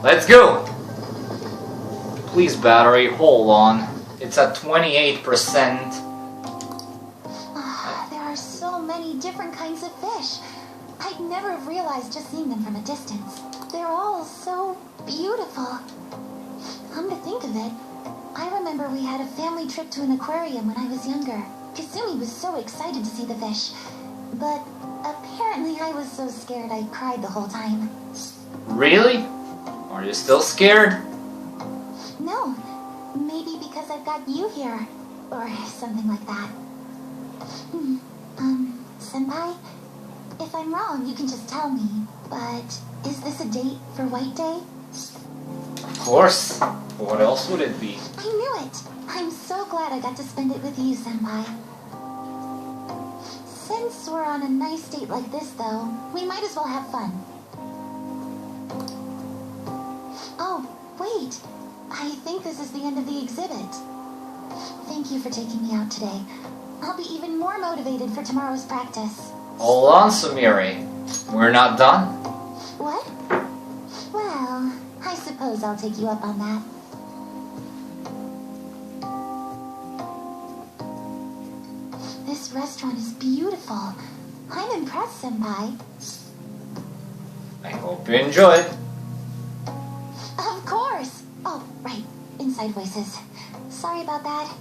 Let's go! Please, battery, hold on. It's at 28%. There are so many different kinds of fish. I'd never have realized just seeing them from a distance. They're all so beautiful. Come to think of it, I remember we had a family trip to an aquarium when I was younger. Kasumi was so excited to see the fish. But apparently I was so scared I cried the whole time. Really? Are you still scared? No, maybe because I've got you here, or something like that. Senpai, If I'm wrong, you can just tell me. But is this a date for White Day? Of course. What else would it be? I knew it. I'm so glad I got to spend it with you, Senpai. Since we're on a nice date like this, though, we might as well have fun. Oh, wait. I think this is the end of the exhibit. Thank you for taking me out today. I'll be even more motivated for tomorrow's practice. Hold on, Sumire. We're not done. What? Well, I suppose I'll take you up on that. This restaurant is beautiful. I'm impressed, Senpai. I hope you enjoyed. Of course! Oh, right. Inside voices. Sorry about that.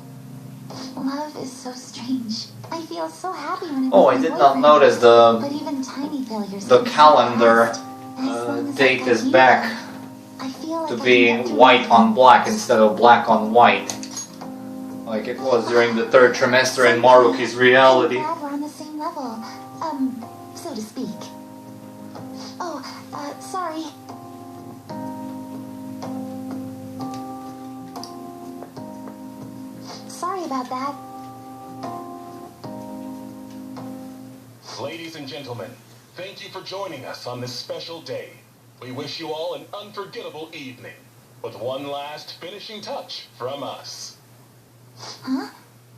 Love is so strange. I feel so happy when I'm Oh, I did not notice the but even tiny failures calendar date is back to being white on black instead of black on white, like it was during the third trimester in Maruki's reality. I'm glad we're on the same level, so to speak. Oh, sorry. Sorry about that. Ladies and gentlemen, thank you for joining us on this special day. We wish you all an unforgettable evening, with one last finishing touch from us. Huh?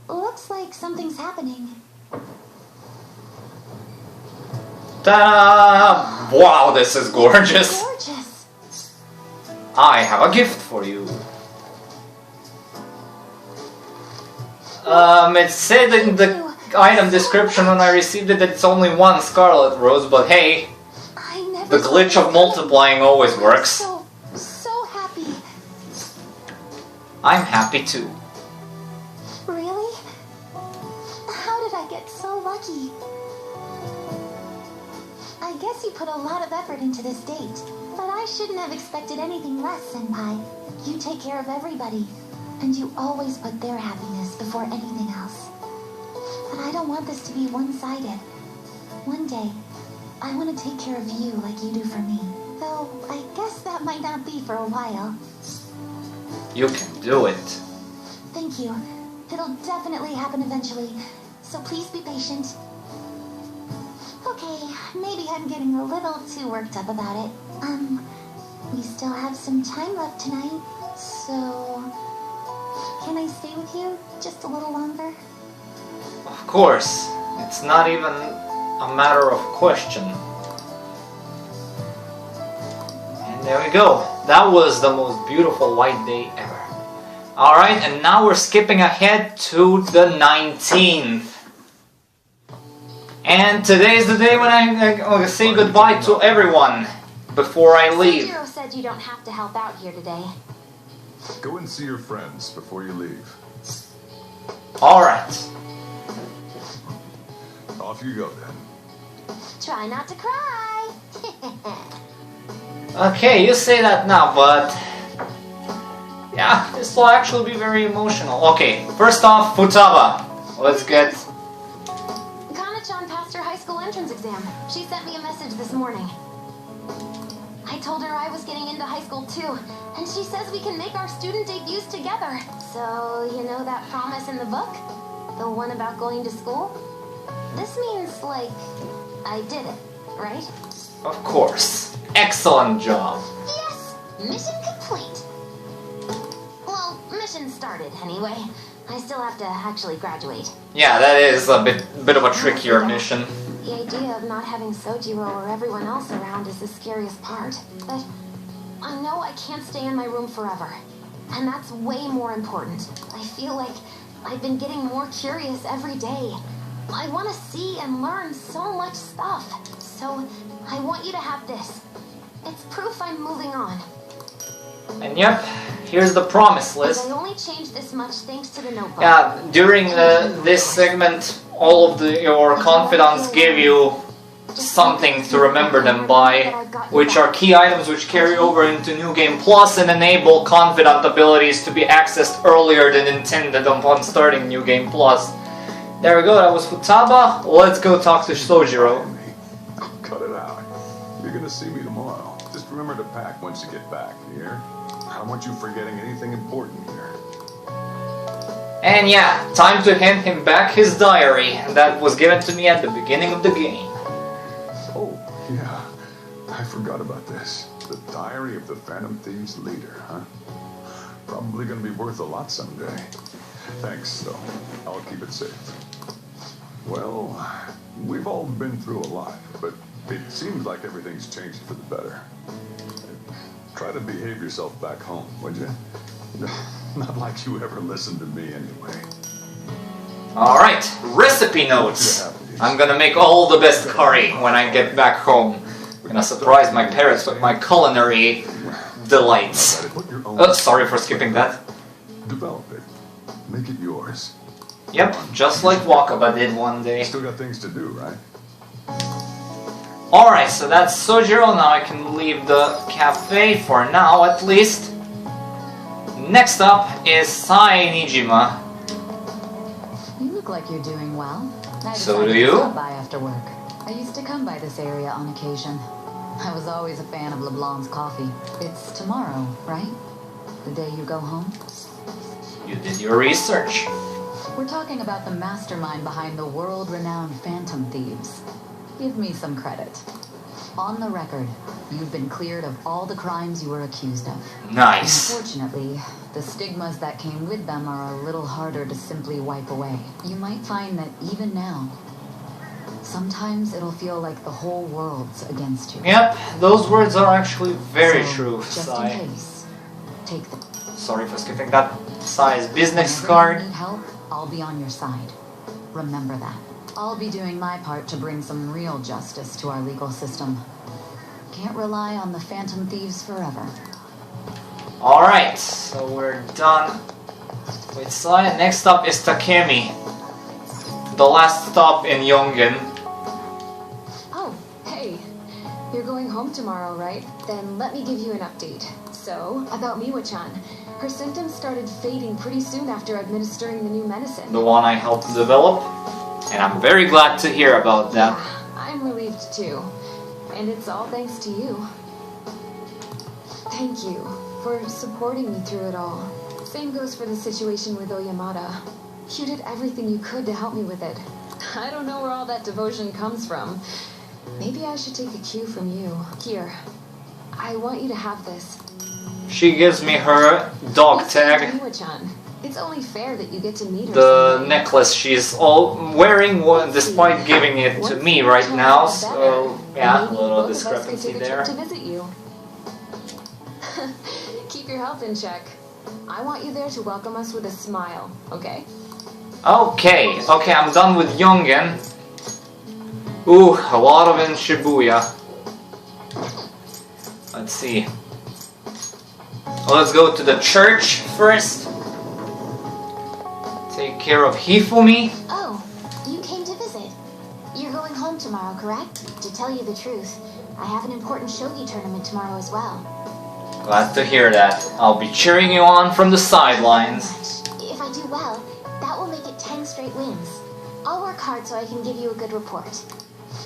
Looks like something's happening. Ta-da! Wow, this is gorgeous. Gorgeous. I have a gift for you. It said in the item description when I received it that it's only one Scarlet Rose, but hey, the glitch of multiplying always works. So happy. I'm happy too. Really? How did I get so lucky? I guess you put a lot of effort into this date, but I shouldn't have expected anything less, Senpai. You take care of everybody, and you always put their happiness before anything else. But I don't want this to be one-sided. One day, I want to take care of you like you do for me. Though, I guess that might not be for a while. You can do it. Thank you. It'll definitely happen eventually, so please be patient. Okay, maybe I'm getting a little too worked up about it. We still have some time left tonight, so... Can I stay with you just a little longer? Of course. It's not even a matter of question. And there we go. That was the most beautiful white day ever. Alright, and now we're skipping ahead to the 19th. And today's the day when I say goodbye to everyone before I leave. Sojiro said you don't have to help out here today. Go and see your friends before you leave. Alright. Off you go then. Try not to cry. Okay, you say that now, but... yeah, this will actually be very emotional. Okay, first off, Futaba. Let's get... Kana-chan passed her high school entrance exam. She sent me a message this morning. I told her I was getting into high school too, and she says we can make our student debuts together. So, you know that promise in the book? The one about going to school? This means, like, I did it, right? Of course. Excellent job. Yes! Mission complete! Well, mission started, anyway. I still have to actually graduate. Yeah, that is a bit of a trickier mission. The idea of not having Sojiro or everyone else around is the scariest part. But I know I can't stay in my room forever. And that's way more important. I feel like I've been getting more curious every day. I want to see and learn so much stuff. So I want you to have this. It's proof I'm moving on. And yep, here's the promise list. And I only changed this much thanks to the notebook. Yeah, during this segment, all of your confidants give you something to remember them by, which are key items which carry over into New Game Plus and enable confidant abilities to be accessed earlier than intended upon starting New Game Plus. There we go, that was Futaba. Let's go talk to Sojiro. to see me tomorrow. Just remember to pack once you get back, you hear? I don't want you forgetting anything important here. And yeah, time to hand him back his diary that was given to me at the beginning of the game. Oh, yeah. I forgot about this. The diary of the Phantom Thieves leader, huh? Probably gonna be worth a lot someday. Thanks, though. I'll keep it safe. Well, we've all been through a lot, but it seems like everything's changed for the better. Try to behave yourself back home, would you? Not like you ever listened to me anyway. Alright, recipe notes. I'm gonna make all the best curry when I get back home. I'm gonna surprise my parents with my culinary delights. Sorry for skipping that. Develop it. Make it yours. Yep, just like Wakaba did one day. Still got things to do, right? Alright, so that's Sojiro. Now I can leave the cafe for now, at least. Next up is Sai Nijima. You look like you're doing well. So do you? Stop by after work. I used to come by this area on occasion. I was always a fan of LeBlanc's coffee. It's tomorrow, right? The day you go home? You did your research. We're talking about the mastermind behind the world-renowned Phantom Thieves. Give me some credit. On the record, you've been cleared of all the crimes you were accused of. Nice. Unfortunately, the stigmas that came with them are a little harder to simply wipe away. You might find that even now, sometimes it'll feel like the whole world's against you. Yep, those words are actually very So, true, just Sai. in case, take them. Sorry for skipping that. Sai's business Whenever card. you need help, I'll be on your side. Remember that. I'll be doing my part to bring some real justice to our legal system. Can't rely on the Phantom Thieves forever. Alright, so we're done with Sai. Next up is Takemi. The last stop in Yongen. Oh, hey. You're going home tomorrow, right? Then let me give you an update. So, about Miwa-chan. Her symptoms started fading pretty soon after administering the new medicine. The one I helped develop. And I'm very glad to hear about that. Yeah, I'm relieved too. And it's all thanks to you. Thank you for supporting me through it all. Same goes for the situation with Oyamada. You did everything you could to help me with it. I don't know where all that devotion comes from. Maybe I should take a cue from you. Here, I want you to have this. She gives me her dog tag. Miwa-chan. It's only fair that you get to meet her. The necklace she's all wearing, despite giving it to me right now. So yeah, a little discrepancy there. To visit you. Keep your health in check. I want you there to welcome us with a smile, okay? Okay, I'm done with Yongen. Ooh, a lot of in Shibuya. Let's see. Let's go to the church first. Take care of Hifumi. Oh, you came to visit. You're going home tomorrow, correct? To tell you the truth, I have an important shogi tournament tomorrow as well. Glad to hear that. I'll be cheering you on from the sidelines. If I do well, that will make it 10 straight wins. I'll work hard so I can give you a good report.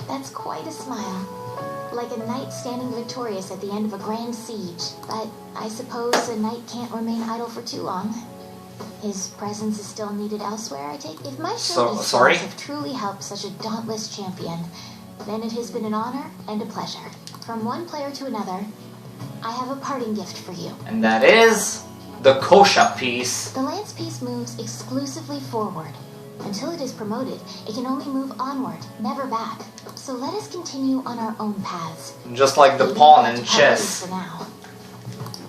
That's quite a smile. Like a knight standing victorious at the end of a grand siege. But I suppose a knight can't remain idle for too long. His presence is still needed elsewhere, I take. If my shogi skills have truly helped such a dauntless champion, then it has been an honor and a pleasure. From one player to another, I have a parting gift for you. And that is the Kosha piece. The lance piece moves exclusively forward. Until it is promoted, it can only move onward, never back. So let us continue on our own paths. Just like the pawn in chess. For now.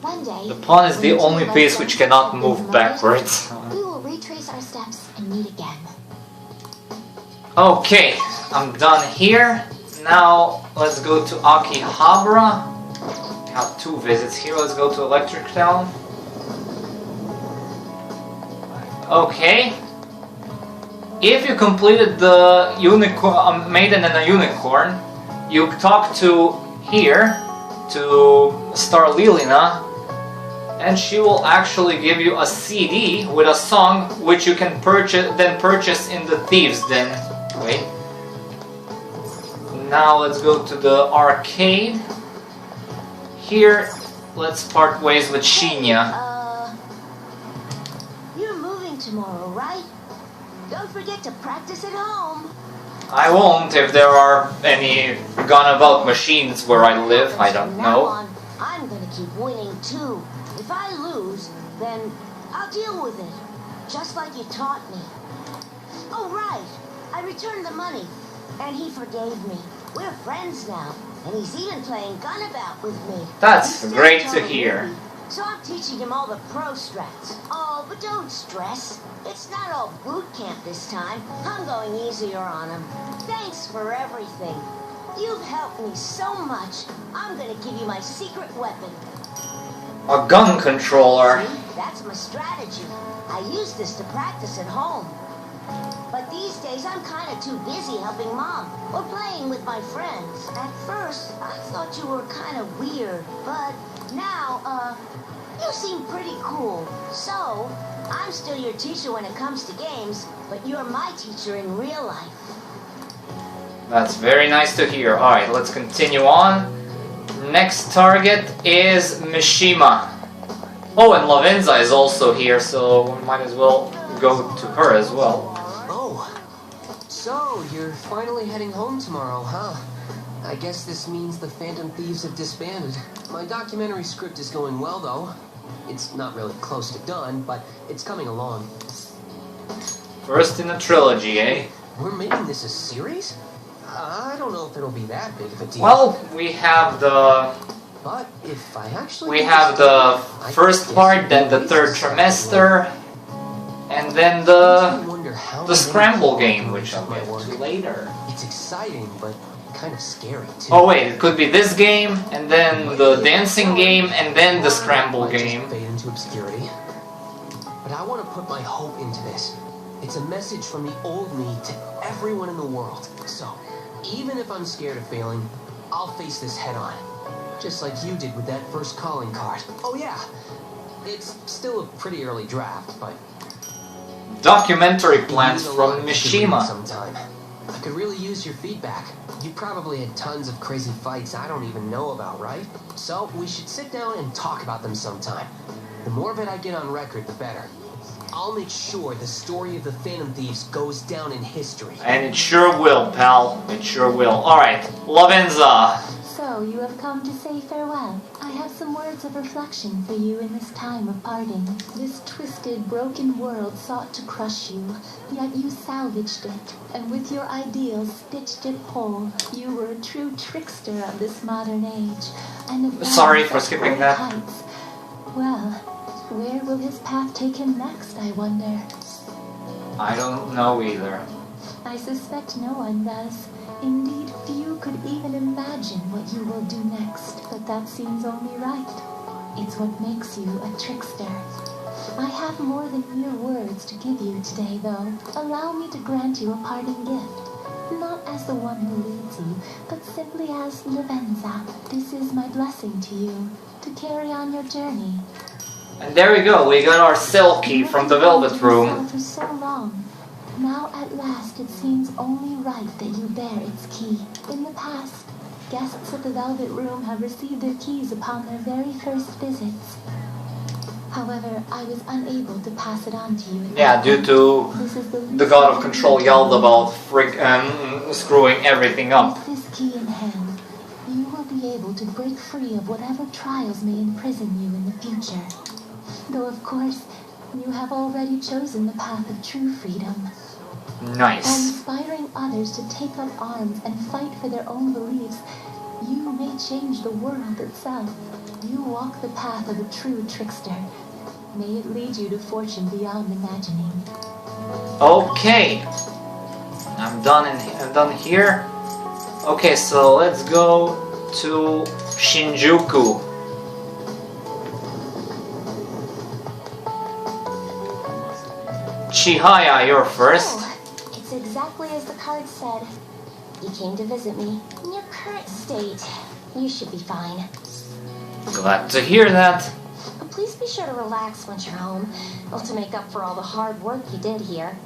One day, the pawn is the only piece which cannot move backwards. We will retrace our steps and meet again. Okay, I'm done here. Now let's go to Akihabara. We have 2 visits here. Let's go to Electric Town. Okay. If you completed the unicorn, Maiden and a Unicorn, you talk to here, to Star Lilina, and she will actually give you a CD with a song which you can purchase in the Thieves Den. Wait. Now let's go to the arcade. here, let's part ways with Shinya. You're moving tomorrow, right? Don't forget to practice at home. I won't if there are any gone-about machines where I live. I don't know. I'm gonna keep winning too. If I lose, then I'll deal with it. Just like you taught me. Oh, right. I returned the money, and he forgave me. We're friends now, and he's even playing Gunabout with me. That's great to hear. So I'm teaching him all the pro strats. Oh, but don't stress. It's not all boot camp this time. I'm going easier on him. Thanks for everything. You've helped me so much. I'm gonna give you my secret weapon. A gun controller. See? That's my strategy. I use this to practice at home. But these days I'm kind of too busy helping Mom or playing with my friends. At first, I thought you were kind of weird, but now, you seem pretty cool. So, I'm still your teacher when it comes to games, but you're my teacher in real life. That's very nice to hear. Alright, let's continue on. Next target is Mishima. Oh, and Lavenza is also here, so we might as well go to her as well. Oh, so you're finally heading home tomorrow, huh? I guess this means the Phantom Thieves have disbanded. My documentary script is going well, though. It's not really close to done, but it's coming along. First in a trilogy, eh? We're making this a series? I don't know if it'll be that big of a deal. Well, we have the... But if I actually... We have the first part, then the third trimester, and then the scramble game, which I'll get to later. It's exciting, but kind of scary too. Oh wait, it could be this game, and then the dancing game, and then the scramble game. Fade into obscurity. But I want to put my hope into this. It's a message from the old me to everyone in the world. So, even if I'm scared of failing, I'll face this head on. Just like you did with that first calling card. Oh yeah, it's still a pretty early draft, but... Documentary plans from Mishima. Sometime. I could really use your feedback. You probably had tons of crazy fights I don't even know about, right? So, we should sit down and talk about them sometime. The more of it I get on record, the better. I'll make sure the story of the Phantom Thieves goes down in history. And it sure will, pal. It sure will. Alright, Lavenza. So, you have come to say farewell. I have some words of reflection for you in this time of parting. This twisted, broken world sought to crush you, yet you salvaged it, and with your ideals stitched it whole. You were a true trickster of this modern age, and sorry for skipping that. Heights. Well, where will his path take him next, I wonder? I don't know either. I suspect no one does. Indeed, few could even imagine what you will do next, but that seems only right. It's what makes you a trickster. I have more than mere words to give you today, though. Allow me to grant you a parting gift. Not as the one who leads you, but simply as Lavenza. This is my blessing to you, to carry on your journey. And there we go, we got our cell key from the Velvet Room. For so long. Now at last it seems only right that you bear its key. In the past, guests at the Velvet Room have received their keys upon their very first visits. However, I was unable to pass it on to you. Yeah, due to the God of Control yelled about screwing everything up. With this key in hand, you will be able to break free of whatever trials may imprison you in the future. Though of course, you have already chosen the path of true freedom. Nice. By inspiring others to take up arms and fight for their own beliefs, you may change the world itself. You walk the path of a true trickster. May it lead you to fortune beyond imagining. Okay. I'm done here. Okay, so let's go to Shinjuku. Chihaya, you're first. Oh, it's exactly as the card said. You came to visit me. In your current state, you should be fine. Glad to hear that. Please be sure to relax once you're home, well, to make up for all the hard work you did here.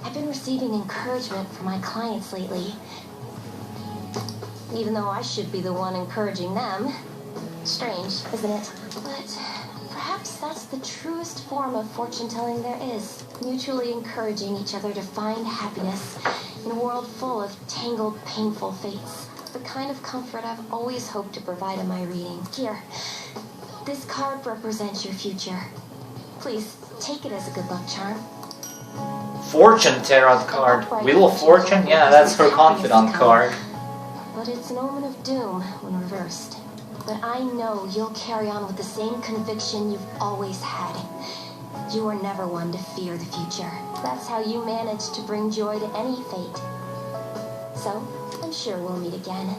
I've been receiving encouragement from my clients lately. Even though I should be the one encouraging them. Strange, isn't it? But perhaps that's the truest form of fortune-telling there is. Mutually encouraging each other to find happiness in a world full of tangled, painful fates. The kind of comfort I've always hoped to provide in my reading. Here, this card represents your future. Please, take it as a good luck charm. Fortune tarot card. Wheel of Fortune? Yeah, that's her confidant card. But it's an omen of doom when reversed. But I know you'll carry on with the same conviction you've always had. You are never one to fear the future. That's how you manage to bring joy to any fate. So, I'm sure we'll meet again.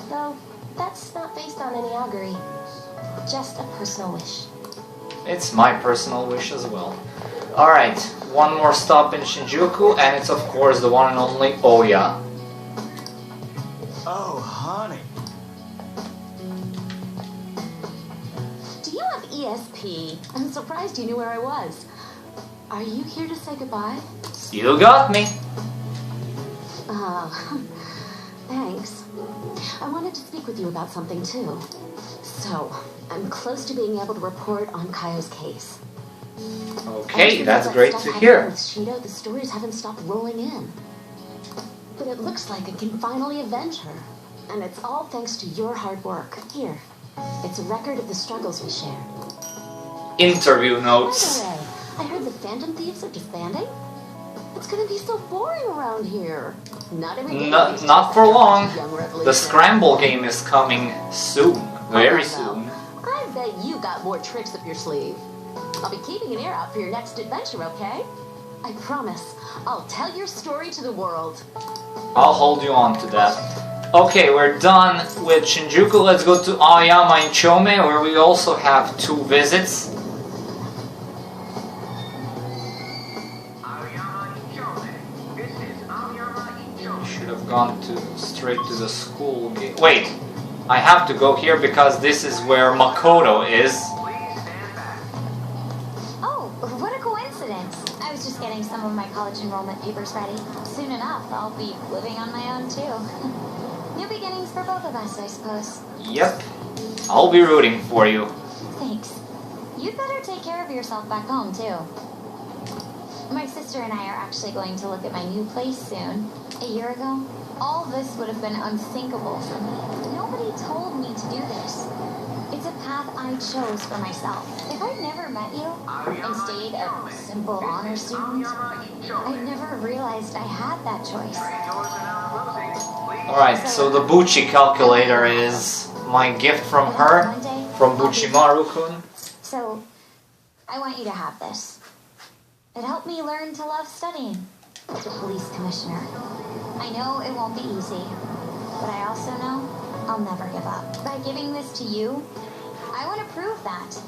Though, that's not based on any augury. Just a personal wish. It's my personal wish as well. Alright, one more stop in Shinjuku, and it's of course the one and only Oya. Oh, honey. Do you have ESP? I'm surprised you knew where I was. Are you here to say goodbye? You got me. Thanks. I wanted to speak with you about something too. So, I'm close to being able to report on Kaio's case. Okay, that's great to hear. With Shido, the stories haven't stopped rolling in. But it looks like I can finally avenge her. And it's all thanks to your hard work. Here, it's a record of the struggles we shared. Interview notes. By the way, I heard the Phantom Thieves are disbanding. It's gonna be so boring around here. Not every day. Not for long. The Scramble game is coming soon. Very soon. I bet you got more tricks up your sleeve. I'll be keeping an ear out for your next adventure, okay? I promise. I'll tell your story to the world. I'll hold you on to that. Okay, we're done with Shinjuku. Let's go to Aoyama in Chome, where we also have 2 visits. Should have gone straight to the school gate. Wait, I have to go here because this is where Makoto is. Oh, what a coincidence. I was just getting some of my college enrollment papers ready. Soon enough, I'll be living on my own too. New beginnings for both of us, I suppose. Yep. I'll be rooting for you. Thanks. You'd better take care of yourself back home too. My sister and I are actually going to look at my new place soon. A year ago, all this would have been unthinkable for me. Nobody told me to do this. It's a path I chose for myself. If I'd never met you and stayed a simple honor student, I'd never realized I had that choice. Alright, so the Buchi calculator is my gift from her, from Buchimaru-kun. So, I want you to have this. It helped me learn to love studying. The police commissioner. I know it won't be easy, but I also know I'll never give up. By giving this to you, I want to prove that.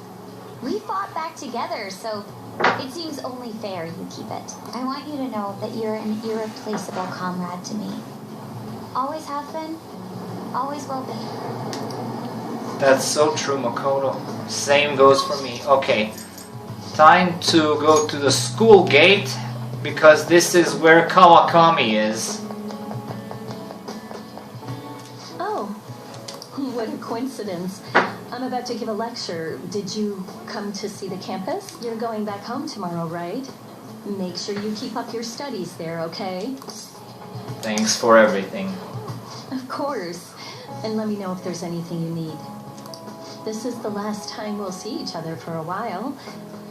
We fought back together, so it seems only fair you keep it. I want you to know that you're an irreplaceable comrade to me. Always have been, always will be. That's so true, Makoto. Same goes for me. Okay. Time to go to the school gate, because this is where Kawakami is. Oh, what a coincidence. I'm about to give a lecture. Did you come to see the campus? You're going back home tomorrow, right? Make sure you keep up your studies there, okay? Thanks for everything. Of course. And let me know if there's anything you need. This is the last time we'll see each other for a while.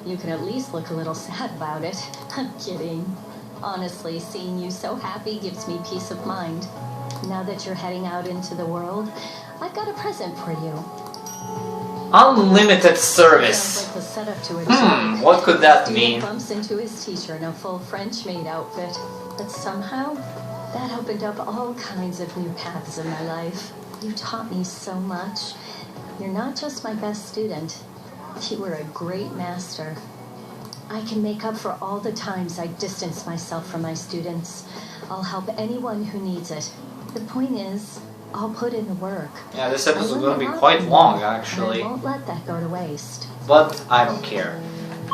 You can at least look a little sad about it. I'm kidding. Honestly, seeing you so happy gives me peace of mind. Now that you're heading out into the world, I've got a present for you. Unlimited service. Sounds like the setup to a What could that mean? Bumps into his teacher in a full French maid outfit. But somehow, that opened up all kinds of new paths in my life. You taught me so much. You're not just my best student. You were a great master. I can make up for all the times I distance myself from my students. I'll help anyone who needs it. The point is, I'll put in the work. Yeah, this episode is going to be quite long, actually. I won't let that go to waste. But I don't care.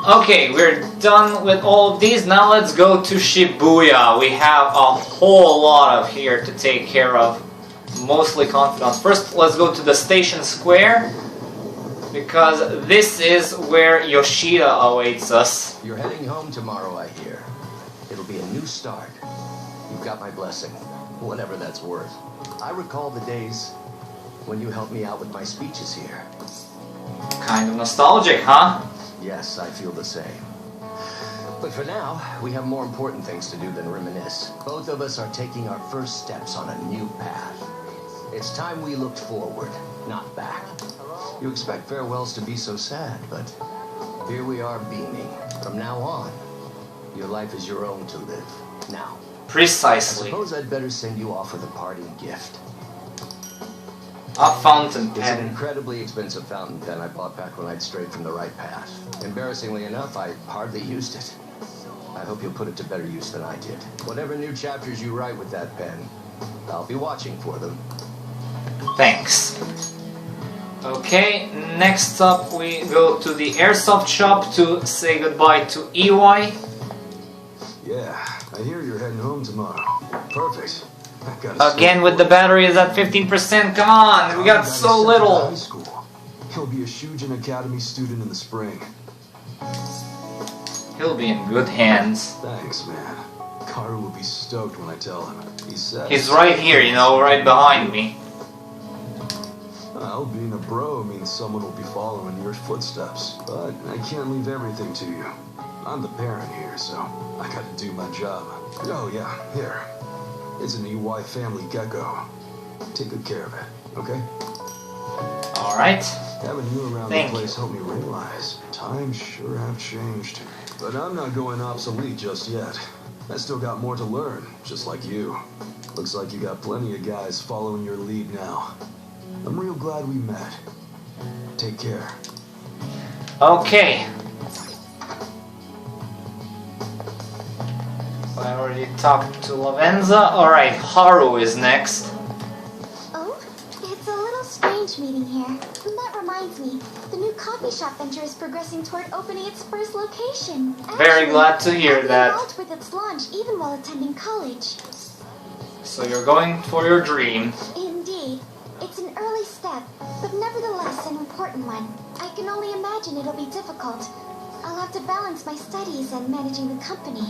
Okay, we're done with all of these. Now let's go to Shibuya. We have a whole lot of here to take care of. mostly confidants. First, let's go to the station square, because this is where Yoshida awaits us. You're heading home tomorrow, I hear. It'll be a new start. You've got my blessing, whatever that's worth. I recall the days when you helped me out with my speeches here. Kind of nostalgic, huh? Yes, I feel the same. But for now, we have more important things to do than reminisce. Both of us are taking our first steps on a new path. It's time we looked forward, not back. You expect farewells to be so sad, but here we are beaming. From now on, your life is your own to live. Now, precisely. I suppose I'd better send you off with a parting gift. A fountain pen. It's an incredibly expensive fountain pen I bought back when I'd strayed from the right path. Embarrassingly enough, I hardly used it. I hope you'll put it to better use than I did. Whatever new chapters you write with that pen, I'll be watching for them. Thanks. Okay, next up we go to the airsoft shop to say goodbye to EY. Yeah, I hear you're heading home tomorrow. Perfect. Again with the battery is at 15%. Come on, we got so little. He'll be a Shujin Academy student in the spring. He'll be in good hands. Thanks, man. Karu will be stoked when I tell him. He says he's right here, you know, right behind me. Well, being a bro means someone will be following your footsteps. But I can't leave everything to you. I'm the parent here, so I gotta do my job. Oh yeah, here. It's an EY family gecko. Take good care of it, okay? Alright. Having you around the place helped me realize times sure have changed. But I'm not going obsolete just yet. I still got more to learn, just like you. Looks like you got plenty of guys following your lead now. I'm real glad we met. Take care. Okay. I already talked to Lavenza. Alright, Haru is next. Oh, it's a little strange meeting here. That reminds me, the new coffee shop venture is progressing toward opening its first location. Very glad to hear that. I involved with its launch even while attending college. So you're going for your dream. Indeed. It's an early step, but nevertheless an important one. I can only imagine it'll be difficult. I'll have to balance my studies and managing the company.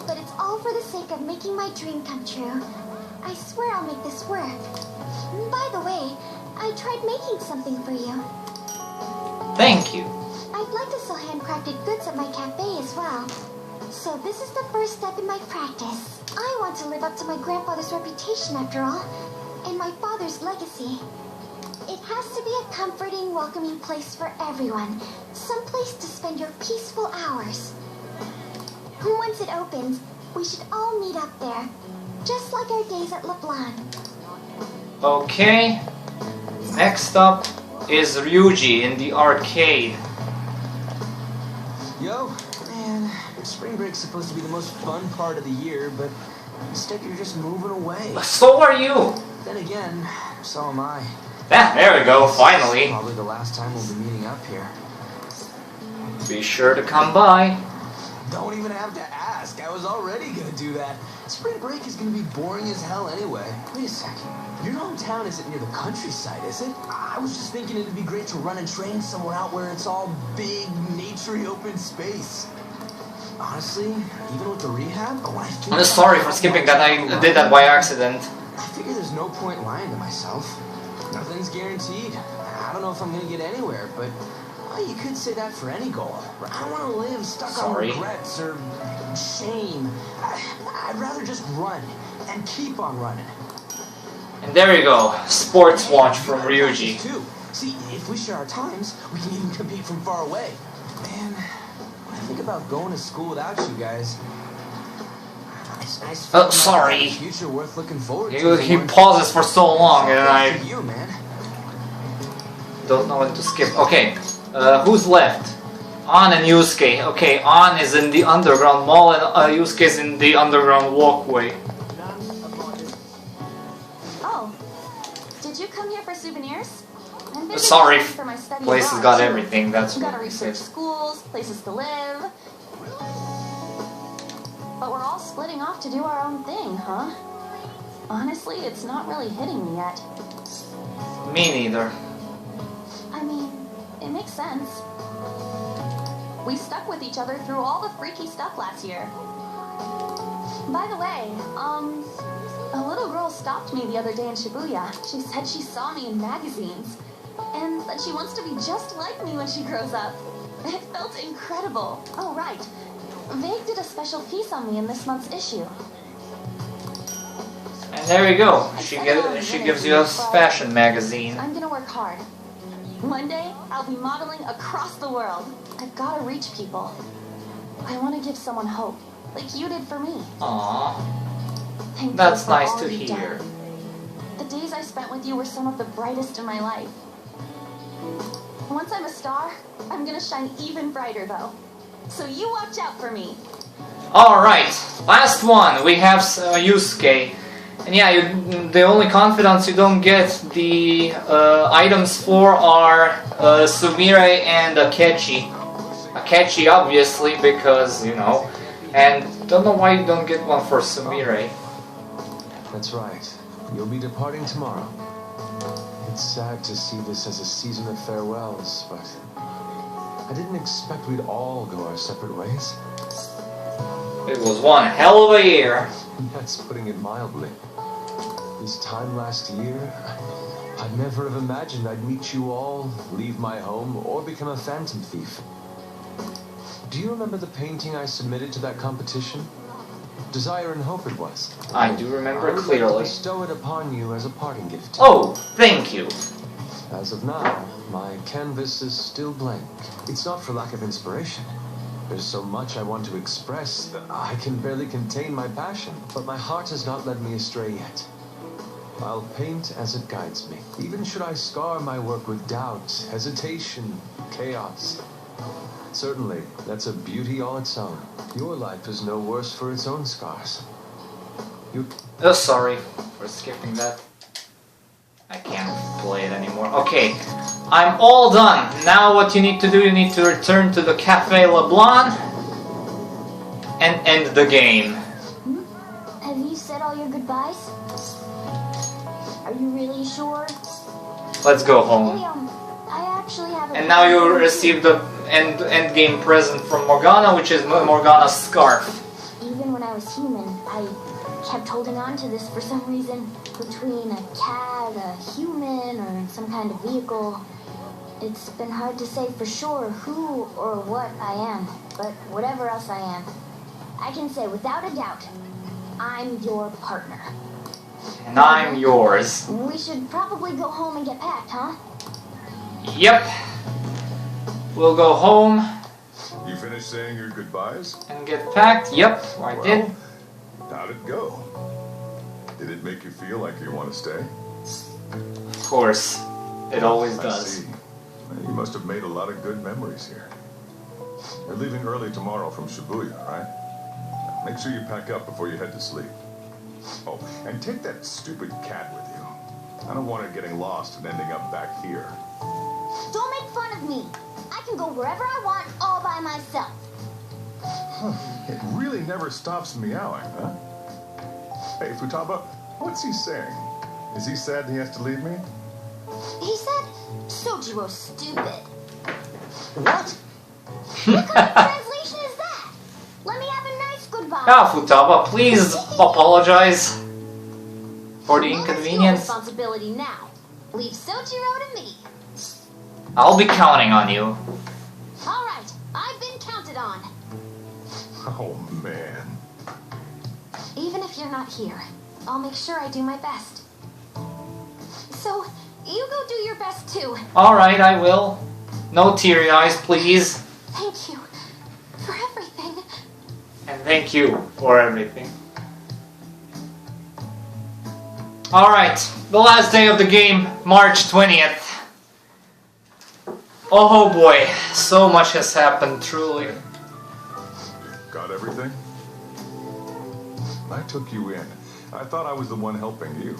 But it's all for the sake of making my dream come true. I swear I'll make this work. By the way, I tried making something for you. Thank you. I'd like to sell handcrafted goods at my cafe as well. So this is the first step in my practice. I want to live up to my grandfather's reputation after all, and my father's legacy. It has to be a comforting, welcoming place for everyone. Some place to spend your peaceful hours. Once it opens, we should all meet up there. Just like our days at LeBlanc. Okay. Next up is Ryuji in the arcade. Yo, man, spring break's supposed to be the most fun part of the year, but instead you're just moving away. So are you. Then again, so am I. Ah, there we go, finally. Probably the last time we'll be meeting up here. Be sure to come by. Don't even have to ask. I was already gonna do that. Spring break is gonna be boring as hell anyway. Wait a second. Your hometown isn't near the countryside, is it? I was just thinking it'd be great to run and train somewhere out where it's all big, naturey open space. Honestly, even with the rehab, I'm sorry for skipping that. I did that by accident. I figure there's no point lying to myself. Nothing's guaranteed. I don't know if I'm gonna get anywhere, but you could say that for any goal. I don't want to live stuck on regrets or shame. I'd rather just run and keep on running. And there you go, sports watch from Ryuji. See, if we share our times, we can even compete from far away. Man, when I think about going to school without you guys, it's nice. Oh, sorry. Future worth looking forward to. He pauses for so long, and I you, man. don't know when to skip. Okay. Who's left? An and Yusuke. Okay, An is in the underground mall and Yusuke is in the underground walkway. Oh, did you come here for souvenirs? Sorry, place has got everything. That's what it research says. schools, places to live. But we're all splitting off to do our own thing, huh? Honestly, it's not really hitting me yet. Me neither. I mean, it makes sense. We stuck with each other through all the freaky stuff last year. By the way, a little girl stopped me the other day in Shibuya. She said she saw me in magazines, and that she wants to be just like me when she grows up. It felt incredible. Oh, right. Vague did a special piece on me in this month's issue. And there you go. She gives you a fashion magazine. I'm gonna work hard. One day, I'll be modeling across the world. I've gotta reach people. I want to give someone hope, like you did for me. Aww. Thank you That's for nice all to you've hear. done. The days I spent with you were some of the brightest in my life. Once I'm a star, I'm gonna shine even brighter though. So you watch out for me. Alright, last one. We have Yusuke. And yeah, the only confidants you don't get the items for are Sumire and Akechi. Akechi, obviously, because, you know. And don't know why you don't get one for Sumire. That's right. You'll be departing tomorrow. It's sad to see this as a season of farewells, but I didn't expect we'd all go our separate ways. It was one hell of a year. That's putting it mildly. This time last year, I'd never have imagined I'd meet you all, leave my home, or become a phantom thief. Do you remember the painting I submitted to that competition? Desire and Hope it was. I do remember I would clearly. like to bestow it upon you as a parting gift. Oh, thank you. As of now, my canvas is still blank. It's not for lack of inspiration. There's so much I want to express that I can barely contain my passion. But my heart has not led me astray yet. I'll paint as it guides me, even should I scar my work with doubt, hesitation, chaos. Certainly, that's a beauty all its own. Your life is no worse for its own scars. Oh, sorry for skipping that. I can't play it anymore. Okay, I'm all done. Now what you need to do, you need to return to the Café Leblanc and end the game. Have you said all your goodbyes? Are you really sure? Let's go home. Hey, I actually have a... And now you receive the end game present from Morgana, which is Morgana's scarf. Even when I was human, I kept holding on to this for some reason. Between a cat, a human, or some kind of vehicle. It's been hard to say for sure who or what I am. But whatever else I am, I can say without a doubt, I'm your partner. And I'm yours. We should probably go home and get packed, huh? Yep. We'll go home. You finished saying your goodbyes? And get packed? Yep, I did. How'd it go? Did it make you feel like you want to stay? Of course. It always does. I see. You must have made a lot of good memories here. You're leaving early tomorrow from Shibuya, right? Make sure you pack up before you head to sleep. Oh, and take that stupid cat with you. I don't want her getting lost and ending up back here. Don't make fun of me. I can go wherever I want all by myself. It really never stops meowing, huh? Hey, Futaba, what's he saying? Is he sad he has to leave me? He said, Sojiro, stupid. What? What kind of translation is that? Let me have a nice goodbye. Ah, Futaba, please apologize for the Well, that's your inconvenience. responsibility now. Leave Sojiro to me. I'll be counting on you. All right, I've been counted on. Oh, man. Even if you're not here, I'll make sure I do my best. So, you go do your best too. Alright, I will. No teary eyes, please. Thank you for everything. And thank you for everything. Alright, the last day of the game, March 20th. Oh boy, so much has happened, truly. Got everything? I took you in. I thought I was the one helping you.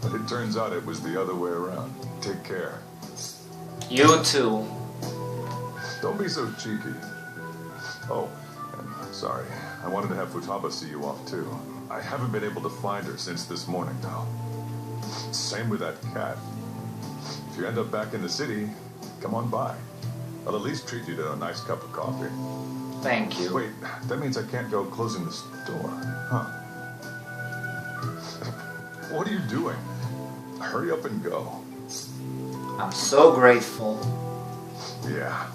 But it turns out it was the other way around. Take care. You too. Don't be so cheeky. Oh, and sorry. I wanted to have Futaba see you off too. I haven't been able to find her since this morning, though. Same with that cat. If you end up back in the city, come on by. I'll at least treat you to a nice cup of coffee. Thank you. Wait, that means I can't go closing the store, huh? What are you doing? Hurry up and go. I'm so grateful. Yeah.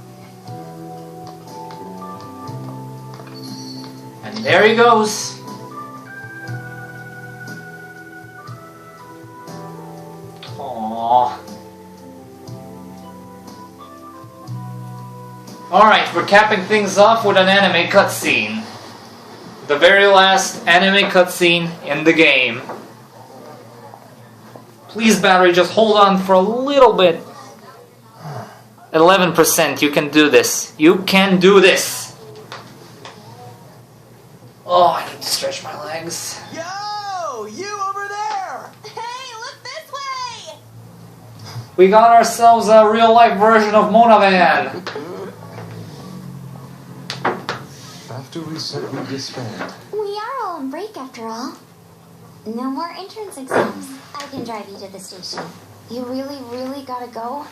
And there he goes. Aww. Alright, we're capping things off with an anime cutscene. The very last anime cutscene in the game. Please, battery, just hold on for a little bit. 11%, you can do this. You can do this! Oh, I need to stretch my legs. Yo! You over there! Hey, look this way! We got ourselves a real-life version of Mona Van. After we said we disband. We are all on break after all. No more entrance exams. I can drive you to the station. You really, really gotta go?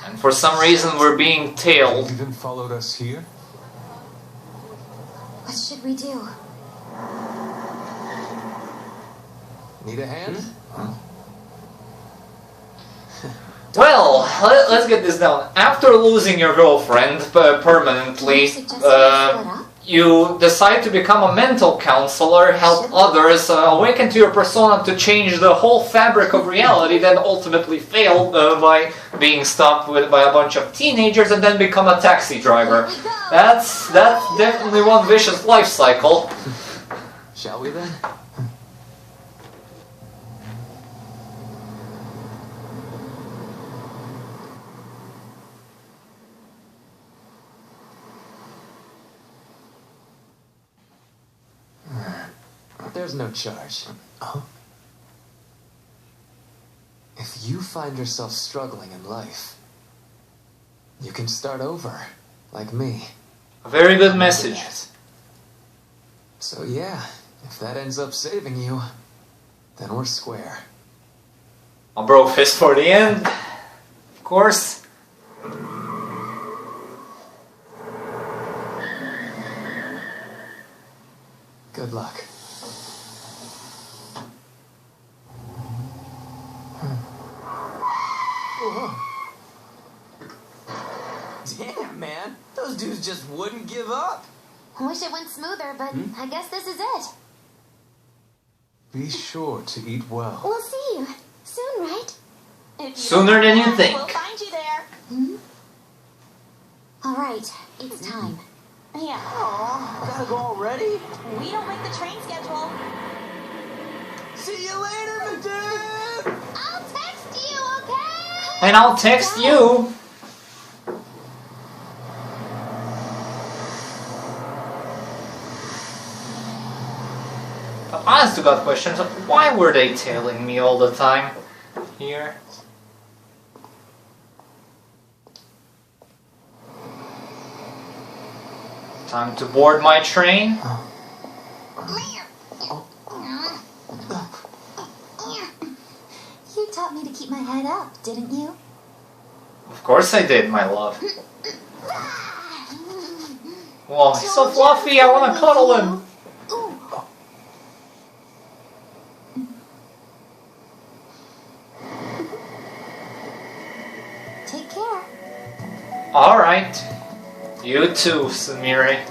And for some reason we're being tailed. You even followed us here? What should we do? Need a hand? Well, let's get this down. After losing your girlfriend permanently, you decide to become a mental counselor, help others, awaken to your persona to change the whole fabric of reality, then ultimately fail by being stopped by a bunch of teenagers, and then become a taxi driver. That's definitely one vicious life cycle. Shall we then? There's no charge. Oh? If you find yourself struggling in life, you can start over, like me. A very good message. So yeah, if that ends up saving you, then we're square. A bro fist for the end, of course. Good luck. Damn, man. Those dudes just wouldn't give up. Wish it went smoother, but I guess this is it. Be sure to eat well. We'll see you soon, right? Sooner than you think. We'll find you there. Hmm? All right, it's time. Yeah. Aw, gotta go already? We don't make the train schedule. See you later, dude! I'll text you, okay? And I'll text you. Honest to God questions, why were they tailing me all the time here? Time to board my train. You taught me to keep my head up, didn't you? Of course I did, my love. Whoa, he's so fluffy, I want to cuddle him. Take care. Alright. You too, Sumire.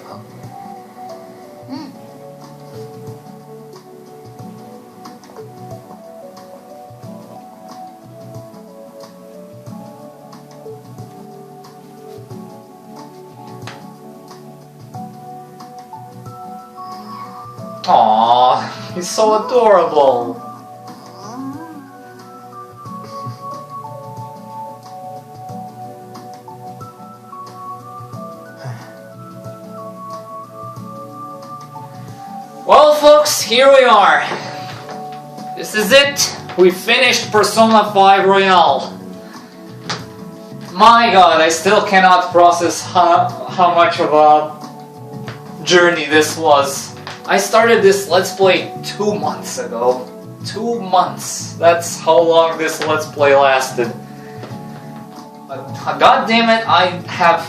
Aww, he's so adorable. Well, folks, here we are. This is it. We finished Persona 5 Royale. my god, I still cannot process how much of a journey this was. I started this Let's Play 2 months ago. 2 months. That's how long this Let's Play lasted. God damn it, I have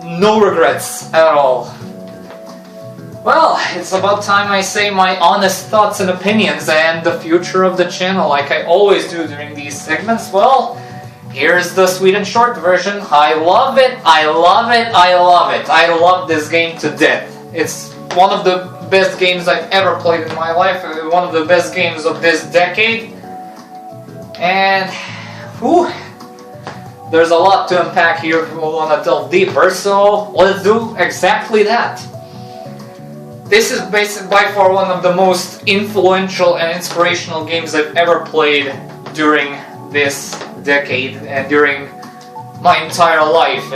no regrets at all. Well, it's about time I say my honest thoughts and opinions and the future of the channel like I always do during these segments. Well, here's the sweet and short version. I love it, I love it, I love it. I love this game to death. It's one of the best games I've ever played in my life, one of the best games of this decade. And, whew, there's a lot to unpack here if we want to delve deeper, so let's do exactly that. This is by far one of the most influential and inspirational games I've ever played during this decade and during my entire life.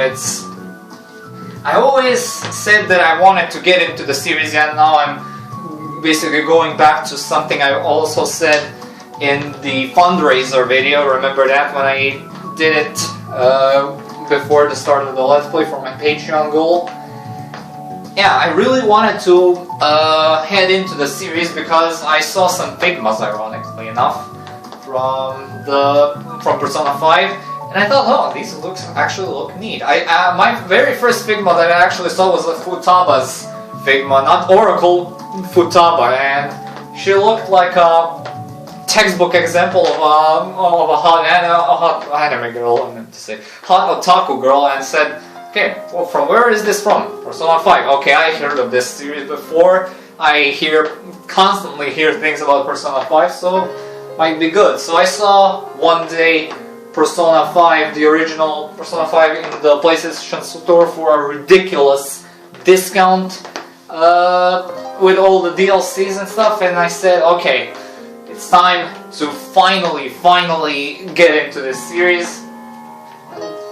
I always said that I wanted to get into the series, and now I'm basically going back to something I also said in the fundraiser video. Remember that when I did it before the start of the Let's Play for my Patreon goal? Yeah, I really wanted to head into the series because I saw some Figmas, ironically enough, from Persona 5, and I thought, oh, these actually look neat. My very first Figma that I actually saw was Futaba's Figma, not Oracle, Futaba, and she looked like a textbook example of a hot anime girl, I meant to say, hot otaku girl, and said, okay, well, from where is this from? Persona 5. Okay, I heard of this series before. I constantly hear things about Persona 5, so might be good. So I saw one day Persona 5, the original Persona 5 in the PlayStation Store for a ridiculous discount with all the DLCs and stuff, and I said, okay, it's time to finally get into this series.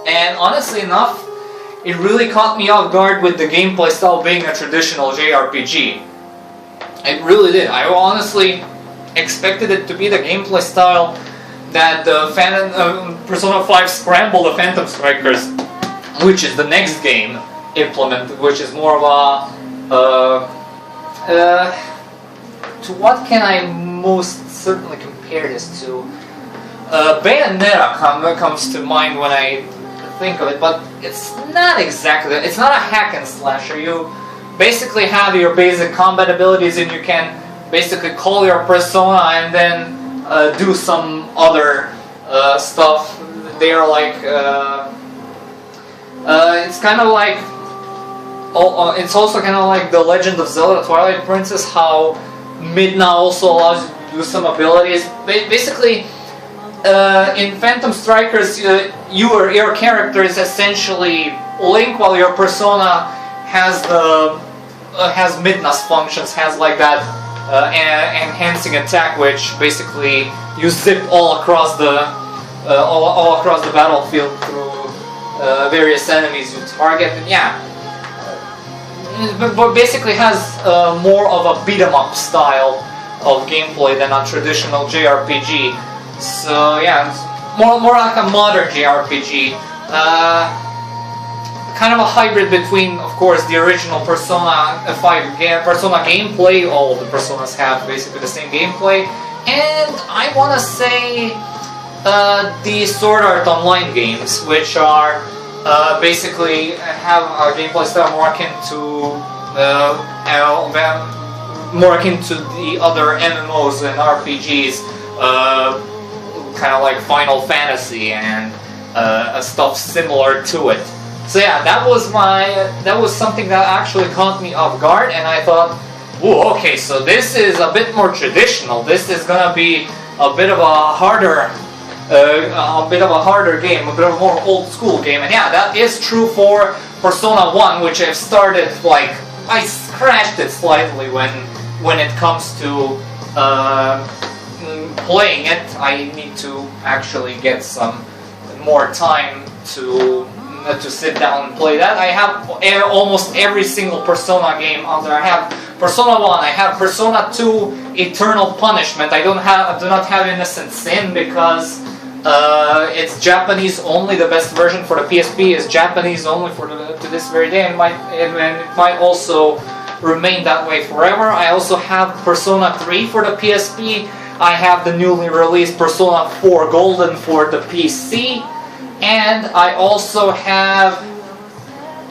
And honestly enough, it really caught me off guard with the gameplay style being a traditional JRPG. It really did. I honestly expected it to be the gameplay style that the Persona 5 Scramble the Phantom Strikers, which is the next game, implemented, which is more of a... to what can I most certainly compare this to? Bayonetta comes to mind when I think of it, but it's not exactly that. It's not a hack and slasher. You basically have your basic combat abilities and you can basically call your persona and then do some other stuff. They are like it's kind of like it's also kind of like the Legend of Zelda Twilight Princess, how Midna also allows you to do some abilities. Basically, in Phantom Strikers, your character is essentially Link, while your persona has Midna's functions, has like that enhancing attack, which basically you zip all across the battlefield through various enemies you target. And yeah, but basically has more of a beat 'em up style of gameplay than a traditional JRPG. So yeah, it's more like a modern JRPG. Kind of a hybrid between, of course, the original Persona 5 Persona gameplay. All of the Personas have basically the same gameplay, and I want to say the Sword Art Online games, which are basically have a gameplay style more akin to the other MMOs and RPGs, kind of like Final Fantasy and stuff similar to it. So yeah, that was something that actually caught me off guard, and I thought, "Ooh, okay, so this is a bit more traditional. This is gonna be a bit of a harder game, a bit of a more old school game." And yeah, that is true for Persona 1, which I've started, like, I scratched it slightly when it comes to playing it. I need to actually get some more time to sit down and play that. I have almost every single Persona game out there. I have Persona 1, I have Persona 2 Eternal Punishment. I do not have Innocent Sin because It's Japanese only. The best version for the PSP is Japanese only for to this very day, and it might also remain that way forever. I also have Persona 3 for the PSP. I have the newly released Persona 4 Golden for the PC, and I also have...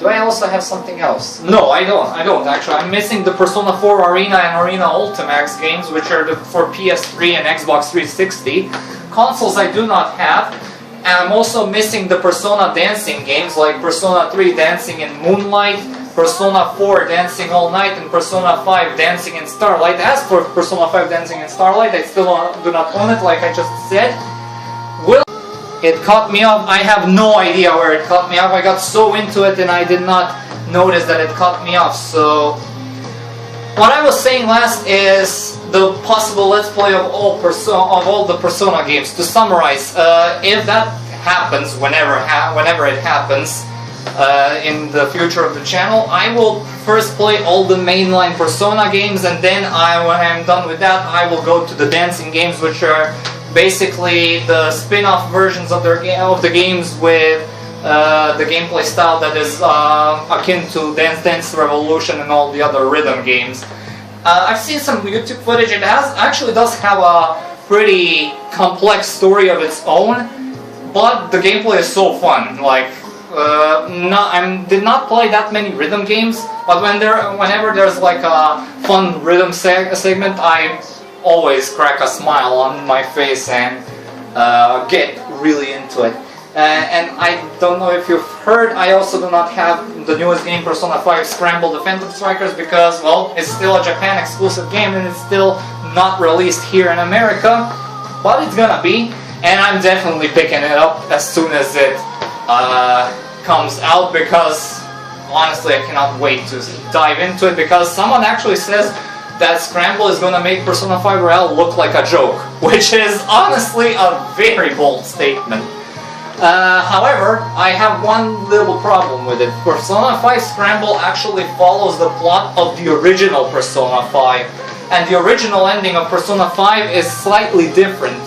Do I also have something else? No, I don't actually. I'm missing the Persona 4 Arena and Arena Ultimax games, which are for PS3 and Xbox 360. Consoles I do not have. And I'm also missing the Persona dancing games, like Persona 3 Dancing in Moonlight, Persona 4 Dancing All Night, and Persona 5 Dancing in Starlight. As for Persona 5 Dancing in Starlight, I still do not own it, like I just said. It caught me off. I have no idea where it caught me off. I got so into it and I did not notice that it caught me off. So, what I was saying last is the possible Let's Play of all the Persona games. To summarize, if that happens, whenever it happens, in the future of the channel, I will first play all the mainline Persona games, and then when I'm done with that, I will go to the dancing games, which are basically the spin-off versions of the games with the gameplay style that is akin to Dance Dance Revolution and all the other rhythm games. I've seen some YouTube footage. It actually does have a pretty complex story of its own, but the gameplay is so fun. Like, I did not play that many rhythm games, but whenever there's like a fun rhythm segment, I always crack a smile on my face and get really into it. And I don't know if you've heard, I also do not have the newest game, Persona 5 Scramble the Phantom Strikers, because, well, it's still a Japan exclusive game and it's still not released here in America, but it's gonna be, and I'm definitely picking it up as soon as it comes out, because honestly I cannot wait to dive into it, because someone actually says that Scramble is gonna make Persona 5 Royale look like a joke, which is honestly a very bold statement. However, I have one little problem with it. Persona 5 Scramble actually follows the plot of the original Persona 5, and the original ending of Persona 5 is slightly different.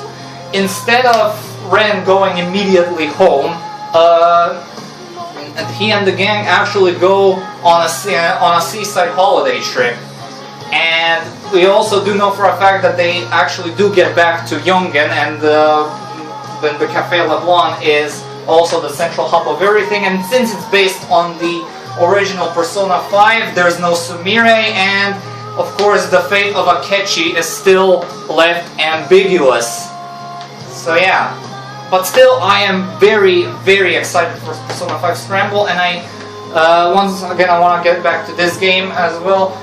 Instead of Ren going immediately home, he and the gang actually go on a seaside holiday trip. And we also do know for a fact that they actually do get back to Yongen, and the Café Leblon is also the central hub of everything. And since it's based on the original Persona 5, there's no Sumire, and of course the fate of Akechi is still left ambiguous. So yeah, but still I am very, very excited for Persona 5 Scramble, and once again I want to get back to this game as well.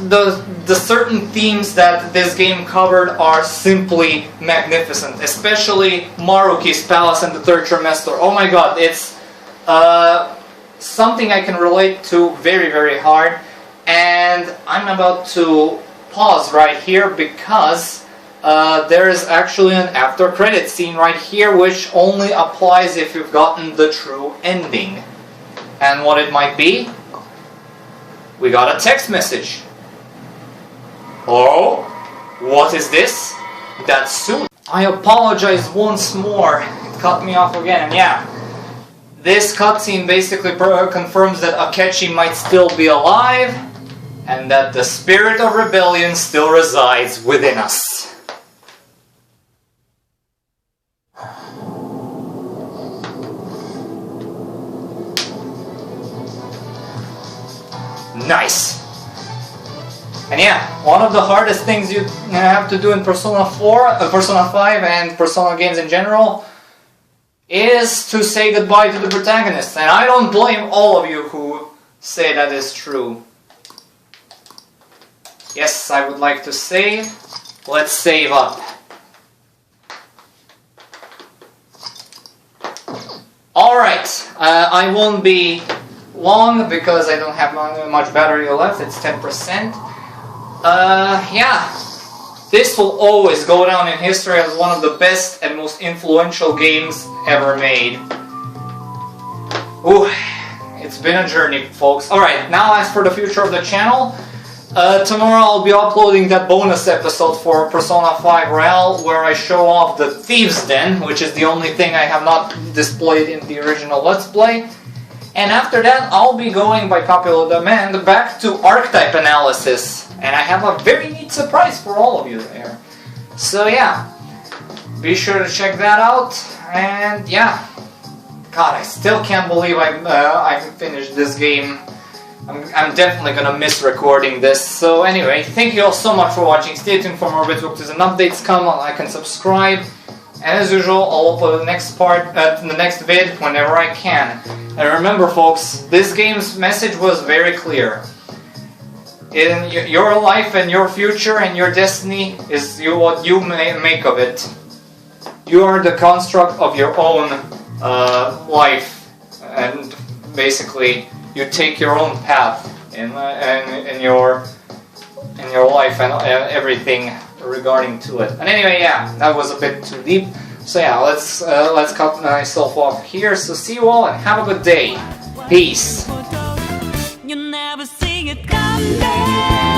The certain themes that this game covered are simply magnificent, especially Maruki's Palace and the Third Trimester. Oh my god, it's something I can relate to very, very hard, and I'm about to pause right here because there is actually an after credit scene right here, which only applies if you've gotten the true ending. And what it might be? We got a text message. Oh, what is this? That's soon. I apologize once more. It cut me off again, and yeah. This cutscene basically confirms that Akechi might still be alive, and that the spirit of rebellion still resides within us. Nice! And yeah, one of the hardest things you have to do in Persona 5 and Persona games in general is to say goodbye to the protagonist. And I don't blame all of you who say that is true. Yes, I would like to save. Let's save up. Alright, I won't be long because I don't have much battery left. It's 10%. Yeah, this will always go down in history as one of the best and most influential games ever made. Ooh, it's been a journey, folks. Alright, now as for the future of the channel, Tomorrow I'll be uploading that bonus episode for Persona 5 Real, where I show off the Thieves' Den, which is the only thing I have not displayed in the original Let's Play. And after that, I'll be going, by popular demand, back to archetype analysis. And I have a very neat surprise for all of you there. So yeah, be sure to check that out. And yeah, God, I still can't believe I finished this game. I'm definitely gonna miss recording this. So anyway, thank you all so much for watching. Stay tuned for more videos and updates. Come on, like and subscribe. And as usual, I'll upload the next part, the next vid whenever I can. And remember, folks, this game's message was very clear. In your life and your future and your destiny is what you make of it. You are the construct of your own life, and basically, you take your own path in your life and everything regarding to it. And anyway, yeah, that was a bit too deep. So yeah, let's cut myself off here. So see you all and have a good day. Peace. You never see it coming.